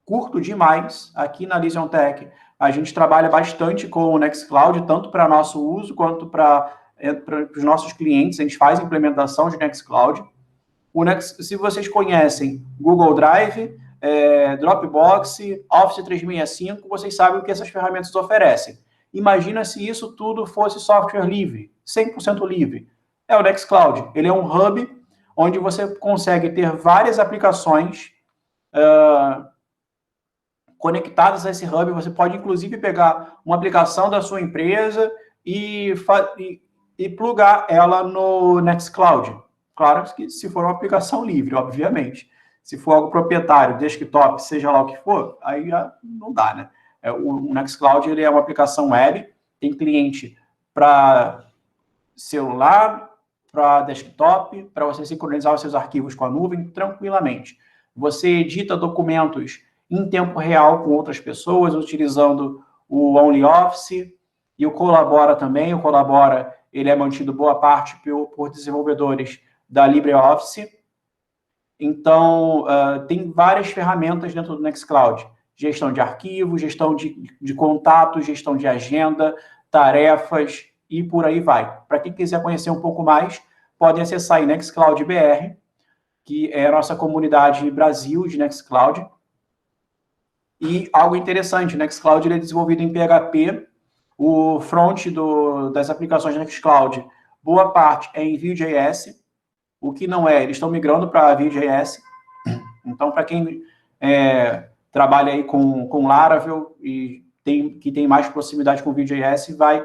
curto demais. Aqui na LisionTech, a gente trabalha bastante com o Nextcloud, tanto para nosso uso quanto para os nossos clientes. A gente faz implementação de Nextcloud. Se vocês conhecem Google Drive, Dropbox, Office 365, vocês sabem o que essas ferramentas oferecem. Imagina se isso tudo fosse software livre, 100% livre. É o Nextcloud. Ele é um hub onde você consegue ter várias aplicações conectadas a esse hub. Você pode, inclusive, pegar uma aplicação da sua empresa e plugar ela no Nextcloud. Claro que se for uma aplicação livre, obviamente. Se for algo proprietário, desktop, seja lá o que for, aí não dá, né? O Nextcloud, ele é uma aplicação web, tem cliente para celular, para desktop, para você sincronizar os seus arquivos com a nuvem tranquilamente. Você edita documentos em tempo real com outras pessoas, utilizando o OnlyOffice, e o Colabora também. O Colabora, ele é mantido boa parte por desenvolvedores da LibreOffice. Então, tem várias ferramentas dentro do Nextcloud. Gestão de arquivos, gestão de contatos, gestão de agenda, tarefas e por aí vai. Para quem quiser conhecer um pouco mais, podem acessar aí Nextcloud BR, que é a nossa comunidade Brasil de Nextcloud. E algo interessante, o Nextcloud ele é desenvolvido em PHP, o front das aplicações Nextcloud, boa parte é em Vue.js, o que não é, eles estão migrando para Vue.js. Então, para quem trabalha aí com Laravel e que tem mais proximidade com Vue.js, vai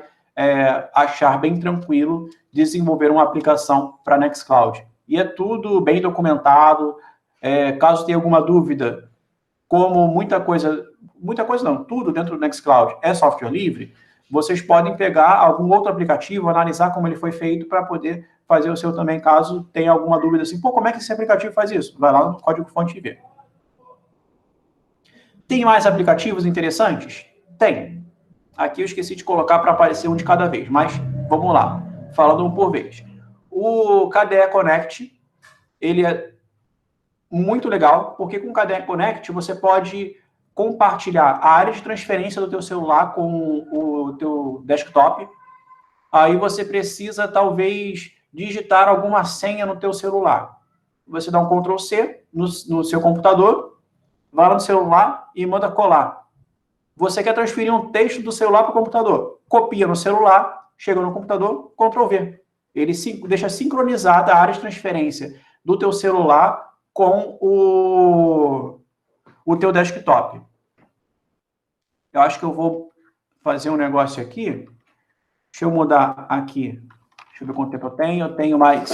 achar bem tranquilo desenvolver uma aplicação para Nextcloud. E é tudo bem documentado. Caso tenha alguma dúvida, como muita coisa não, tudo dentro do Nextcloud é software livre, vocês podem pegar algum outro aplicativo, analisar como ele foi feito para poder fazer o seu também, caso tenha alguma dúvida assim, como é que esse aplicativo faz isso? Vai lá no código-fonte e vê. Tem mais aplicativos interessantes? Tem. Aqui eu esqueci de colocar para aparecer um de cada vez, mas vamos lá, falando um por vez. O KDE Connect, ele é muito legal, porque com o KDE Connect você pode compartilhar a área de transferência do teu celular com o teu desktop. Aí você precisa, talvez, digitar alguma senha no teu celular. Você dá um Ctrl+C no seu computador, vai lá no celular e manda colar. Você quer transferir um texto do celular para o computador. Copia no celular, chega no computador, Ctrl+V. Ele deixa sincronizada a área de transferência do teu celular com o teu desktop. Eu acho que eu vou fazer um negócio aqui. Deixa eu mudar aqui. Deixa eu ver quanto tempo eu tenho. Eu tenho mais...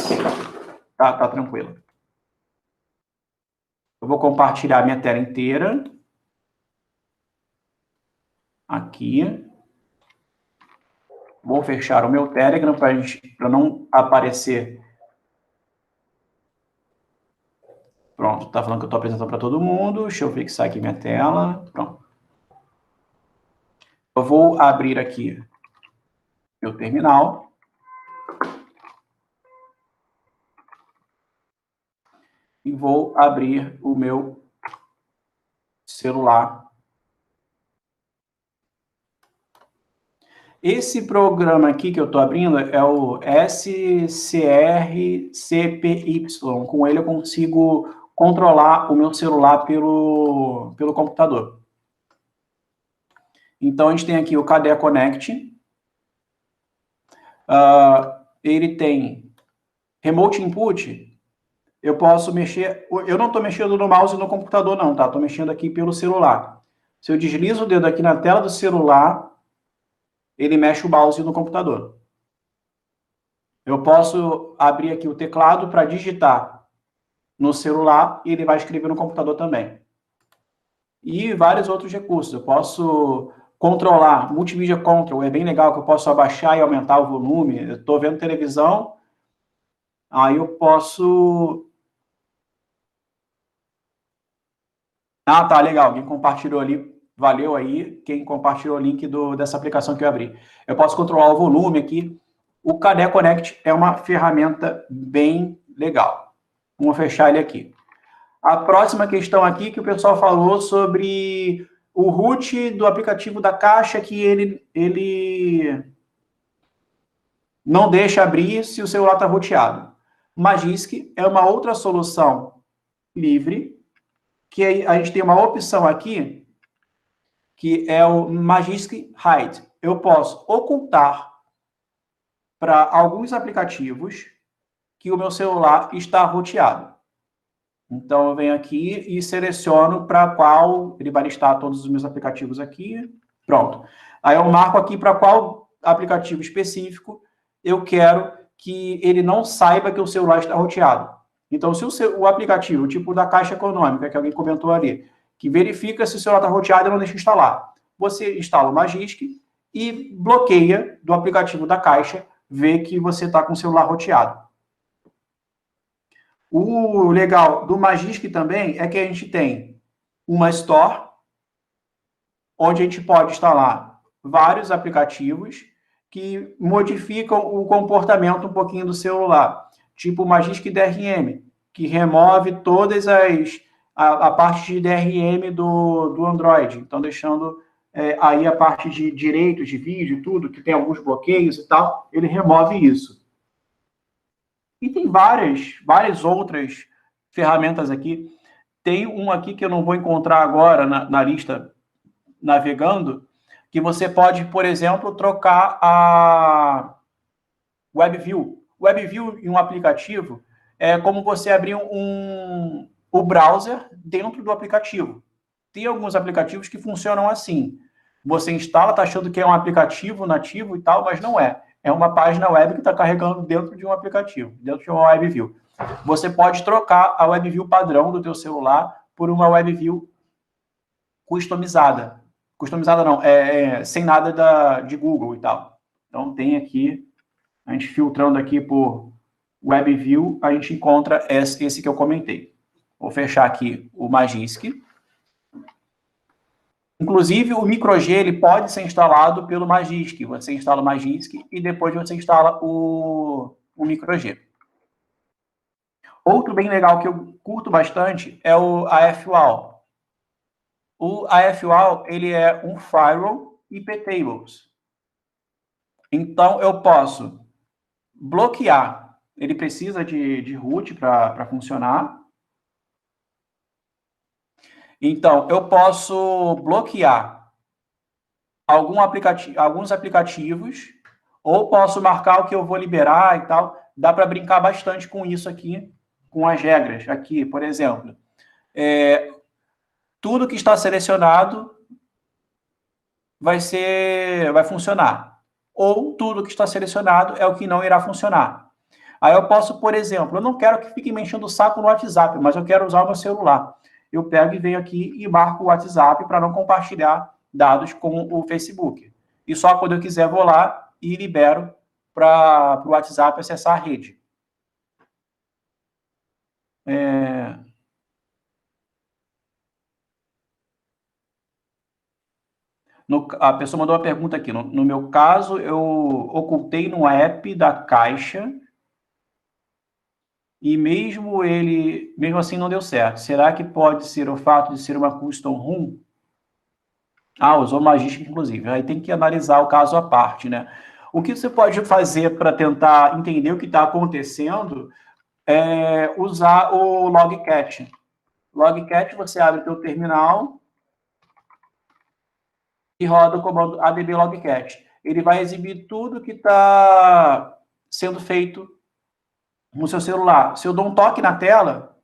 Tá tranquilo. Eu vou compartilhar a minha tela inteira. Aqui. Vou fechar o meu Telegram para não aparecer. Pronto, tá falando que eu estou apresentando para todo mundo. Deixa eu fixar aqui minha tela. Pronto. Eu vou abrir aqui meu terminal. E vou abrir o meu celular. Esse programa aqui que eu estou abrindo é o SCRCPY. Com ele eu consigo controlar o meu celular pelo computador. Então, a gente tem aqui o KDE Connect. Ele tem Remote Input. Eu posso mexer... Eu não estou mexendo no mouse no computador, não, tá? Estou mexendo aqui pelo celular. Se eu deslizo o dedo aqui na tela do celular, ele mexe o mouse no computador. Eu posso abrir aqui o teclado para digitar no celular e ele vai escrever no computador também. E vários outros recursos. Eu posso controlar, Multimedia Control, é bem legal que eu posso abaixar e aumentar o volume. Eu estou vendo televisão, aí eu posso... Ah, tá, legal, alguém compartilhou ali, valeu aí, quem compartilhou o link dessa aplicação que eu abri. Eu posso controlar o volume aqui. O KDE Connect é uma ferramenta bem legal. Vamos fechar ele aqui. A próxima questão aqui que o pessoal falou sobre o root do aplicativo da Caixa, que ele não deixa abrir se o celular está roteado. Magisk é uma outra solução livre, que a gente tem uma opção aqui, que é o Magisk Hide. Eu posso ocultar para alguns aplicativos que o meu celular está roteado. Então, eu venho aqui e seleciono para qual... Ele vai listar todos os meus aplicativos aqui. Pronto. Aí eu marco aqui para qual aplicativo específico eu quero que ele não saiba que o celular está roteado. Então, se o aplicativo, tipo da Caixa Econômica, que alguém comentou ali, que verifica se o celular está roteado e não deixa instalar. Você instala o Magisk e bloqueia do aplicativo da Caixa, vê que você está com o celular roteado. O legal do Magisk também é que a gente tem uma Store, onde a gente pode instalar vários aplicativos que modificam o comportamento um pouquinho do celular, tipo o Magisk DRM, que remove todas a parte de DRM do Android, então deixando aí a parte de direitos de vídeo, tudo, que tem alguns bloqueios e tal, ele remove isso. E tem várias outras ferramentas aqui. Tem um aqui que eu não vou encontrar agora na lista navegando, que você pode, por exemplo, trocar a WebView. WebView em um aplicativo é como você abrir o browser dentro do aplicativo. Tem alguns aplicativos que funcionam assim. Você instala, está achando que é um aplicativo nativo e tal, mas não é. É uma página web que está carregando dentro de um aplicativo, dentro de uma WebView. Você pode trocar a WebView padrão do teu celular por uma WebView customizada. Customizada não, sem nada de Google e tal. Então tem aqui, a gente filtrando aqui por WebView, a gente encontra esse que eu comentei. Vou fechar aqui o Magisk. Inclusive, o MicroG ele pode ser instalado pelo Magisk. Você instala o Magisk e depois você instala o MicroG. Outro bem legal que eu curto bastante é o AFWall. O AFWall ele é um firewall IP tables. Então, eu posso bloquear. Ele precisa de root para funcionar. Então, eu posso bloquear alguns aplicativos, ou posso marcar o que eu vou liberar e tal. Dá para brincar bastante com isso aqui, com as regras. Aqui, por exemplo, tudo que está selecionado vai funcionar. Ou tudo que está selecionado é o que não irá funcionar. Aí eu posso, por exemplo, eu não quero que fiquem me enchendo o saco no WhatsApp, mas eu quero usar o meu celular. Eu pego e venho aqui e marco o WhatsApp para não compartilhar dados com o Facebook. E só quando eu quiser vou lá e libero para o WhatsApp acessar a rede. A pessoa mandou uma pergunta aqui. No meu caso, eu ocultei no app da Caixa e mesmo assim não deu certo. Será que pode ser o fato de ser uma custom ROM? Usou Magisk, inclusive. Aí tem que analisar o caso à parte, né? O que você pode fazer para tentar entender o que está acontecendo é usar o Logcat. Logcat, você abre o teu terminal e roda o comando adb logcat. Ele vai exibir tudo que está sendo feito no seu celular. Se eu dou um toque na tela,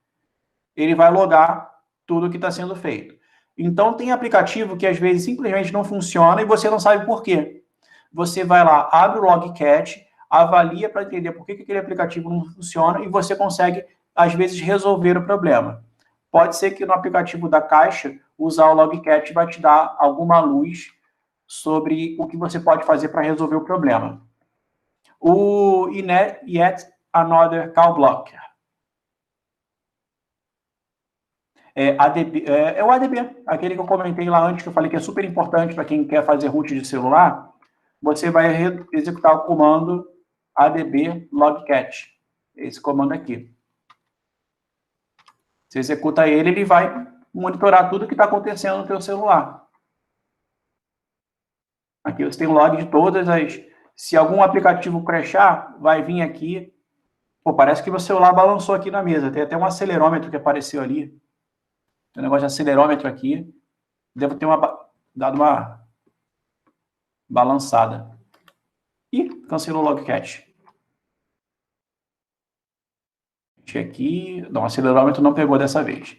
ele vai logar tudo que está sendo feito. Então, tem aplicativo que às vezes simplesmente não funciona e você não sabe por quê. Você vai lá, abre o Logcat, avalia para entender por que aquele aplicativo não funciona e você consegue, às vezes, resolver o problema. Pode ser que no aplicativo da Caixa, usar o Logcat vai te dar alguma luz sobre o que você pode fazer para resolver o problema. O Yet Another Call Blocker. É o ADB, aquele que eu comentei lá antes, que eu falei que é super importante para quem quer fazer root de celular. Você vai executar o comando adb logcat, esse comando aqui. Você executa ele, ele vai monitorar tudo que está acontecendo no teu celular. Aqui você tem o log de todas as... Se algum aplicativo crashar, vai vir aqui. Pô, parece que meu celular balançou aqui na mesa. Tem até um acelerômetro que apareceu ali. Tem um negócio de acelerômetro aqui. Devo ter dado uma balançada. Ih, cancelou o Logcat. Aqui. Não, o acelerômetro não pegou dessa vez.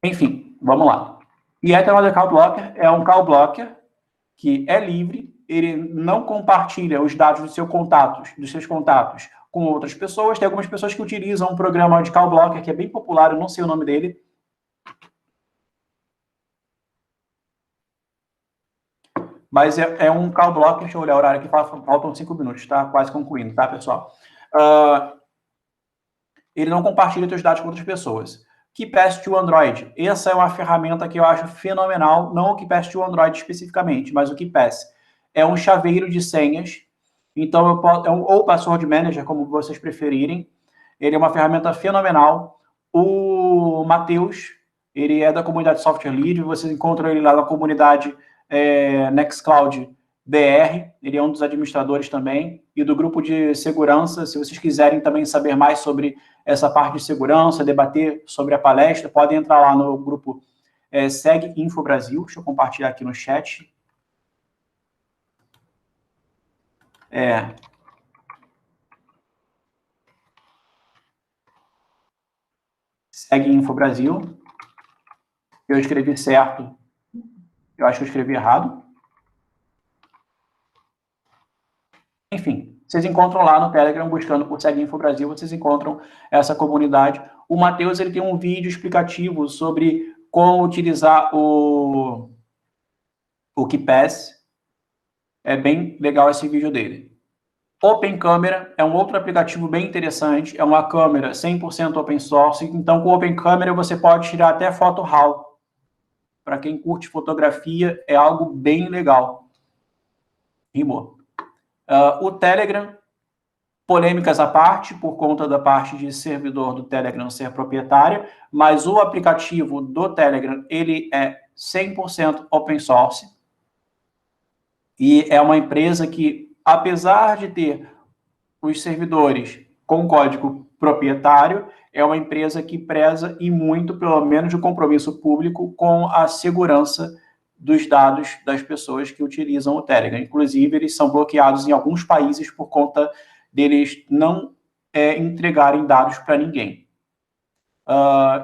Enfim, vamos lá. Yet Another Call Blocker é um call blocker que é livre, ele não compartilha os dados dos seus contatos com outras pessoas. Tem algumas pessoas que utilizam um programa de call blocker que é bem popular, eu não sei o nome dele. Mas é um call blocker, deixa eu olhar o horário aqui, faltam 5 minutos, tá? Quase concluindo, tá, pessoal? ele não compartilha seus dados com outras pessoas. KeePass to Android, essa é uma ferramenta que eu acho fenomenal, não o KeePass to Android especificamente, mas o KeePass. É um chaveiro de senhas, então ou Password Manager, como vocês preferirem. Ele é uma ferramenta fenomenal. O Matheus, ele é da comunidade Software Livre, vocês encontram ele lá na comunidade Nextcloud BR, ele é um dos administradores também, e do grupo de segurança. Se vocês quiserem também saber mais sobre essa parte de segurança, debater sobre a palestra, podem entrar lá no grupo Segue Info Brasil. Deixa eu compartilhar aqui no chat. Segue Info Brasil. Eu escrevi certo. Eu acho que eu escrevi errado. Enfim, vocês encontram lá no Telegram, buscando por Segue Info Brasil, vocês encontram essa comunidade. O Matheus, ele tem um vídeo explicativo sobre como utilizar o KeePass. É bem legal esse vídeo dele. Open Camera é um outro aplicativo bem interessante. É uma câmera 100% open source. Então, com o Open Camera, você pode tirar até foto RAW. Para quem curte fotografia, é algo bem legal. Rimou. O Telegram, polêmicas à parte, por conta da parte de servidor do Telegram ser proprietário, mas o aplicativo do Telegram, ele é 100% open source. E é uma empresa que, apesar de ter os servidores com código proprietário, é uma empresa que preza e muito, pelo menos, o compromisso público com a segurança dos dados das pessoas que utilizam o Telegram. Inclusive, eles são bloqueados em alguns países por conta deles não entregarem dados para ninguém.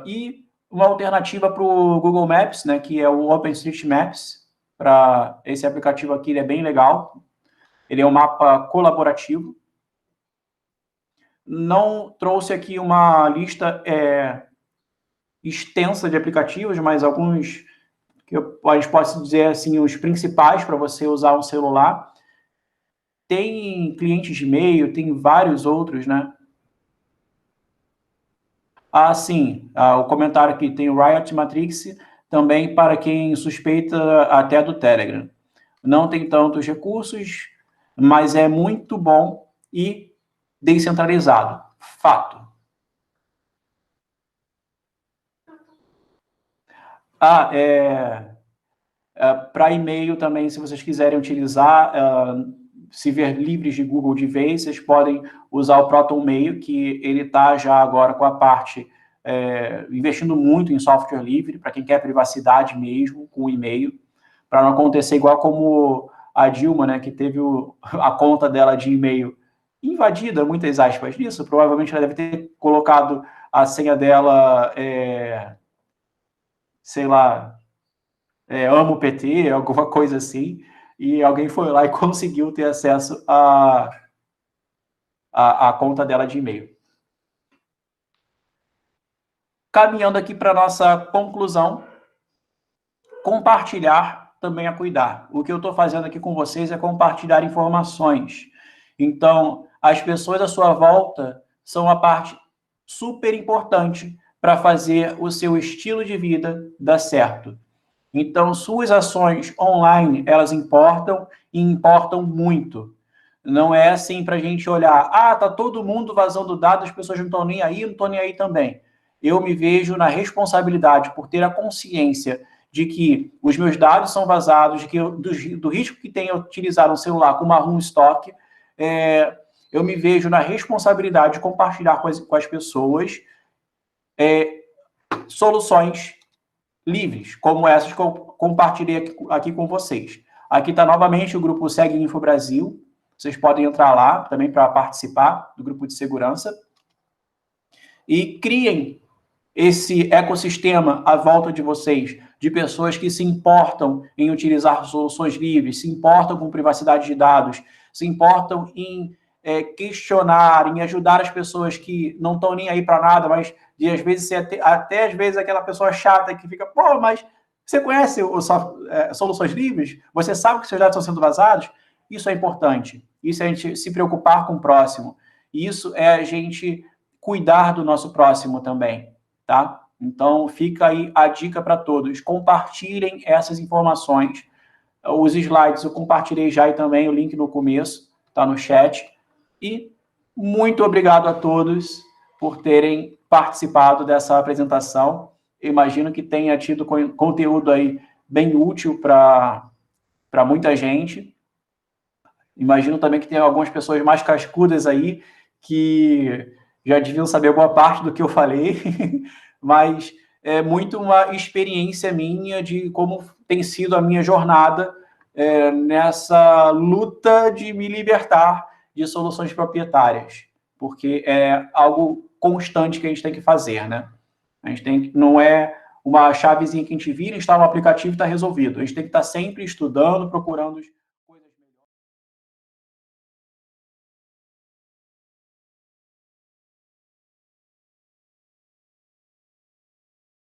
E uma alternativa para o Google Maps, né, que é o OpenStreetMaps. Para esse aplicativo aqui, ele é bem legal. Ele é um mapa colaborativo. Não trouxe aqui uma lista extensa de aplicativos, mas alguns que eu posso dizer assim, os principais para você usar um celular. Tem clientes de e-mail, tem vários outros, né? Sim, o comentário aqui tem o Riot Matrix, também para quem suspeita até do Telegram. Não tem tantos recursos, mas é muito bom e descentralizado. Fato. Para e-mail também, se vocês quiserem utilizar, se ver livres de Google de vez, vocês podem usar o ProtonMail, que ele está já agora com a parte, investindo muito em software livre, para quem quer privacidade mesmo, com o e-mail, para não acontecer igual como a Dilma, né, que teve a conta dela de e-mail invadida, muitas aspas nisso, provavelmente ela deve ter colocado a senha dela, sei lá, amo PT, alguma coisa assim, e alguém foi lá e conseguiu ter acesso à conta dela de e-mail. Caminhando aqui para a nossa conclusão, compartilhar também é cuidar. O que eu estou fazendo aqui com vocês é compartilhar informações. Então, as pessoas à sua volta são a parte super importante para fazer o seu estilo de vida dar certo. Então, suas ações online, elas importam e importam muito. Não é assim para a gente olhar, tá todo mundo vazando dados, as pessoas não estão nem aí, não estão nem aí também. Eu me vejo na responsabilidade por ter a consciência de que os meus dados são vazados, de que do risco que tem eu utilizar um celular com uma ROM stock, eu me vejo na responsabilidade de compartilhar com as pessoas soluções livres, como essas que eu compartilhei aqui com vocês. Aqui está novamente o grupo Segue Info Brasil. Vocês podem entrar lá também para participar do grupo de segurança. E criem esse ecossistema à volta de vocês, de pessoas que se importam em utilizar soluções livres, se importam com privacidade de dados, se importam em questionar, em ajudar as pessoas que não estão nem aí para nada, mas de às vezes até às vezes aquela pessoa chata que fica, mas você conhece soluções livres? Você sabe que seus dados estão sendo vazados? Isso é importante. Isso é a gente se preocupar com o próximo. Isso é a gente cuidar do nosso próximo também, tá? Então, fica aí a dica para todos. Compartilhem essas informações. Os slides eu compartilhei já e também o link no começo, está no chat. E muito obrigado a todos por terem participado dessa apresentação. Eu imagino que tenha tido conteúdo aí bem útil para muita gente. Imagino também que tem algumas pessoas mais cascudas aí que já deviam saber boa parte do que eu falei, mas é muito uma experiência minha de como tem sido a minha jornada nessa luta de me libertar de soluções proprietárias, porque é algo constante que a gente tem que fazer, né? A gente tem que, não é uma chavezinha que a gente vira, instala um aplicativo e está resolvido. A gente tem que estar sempre estudando, procurando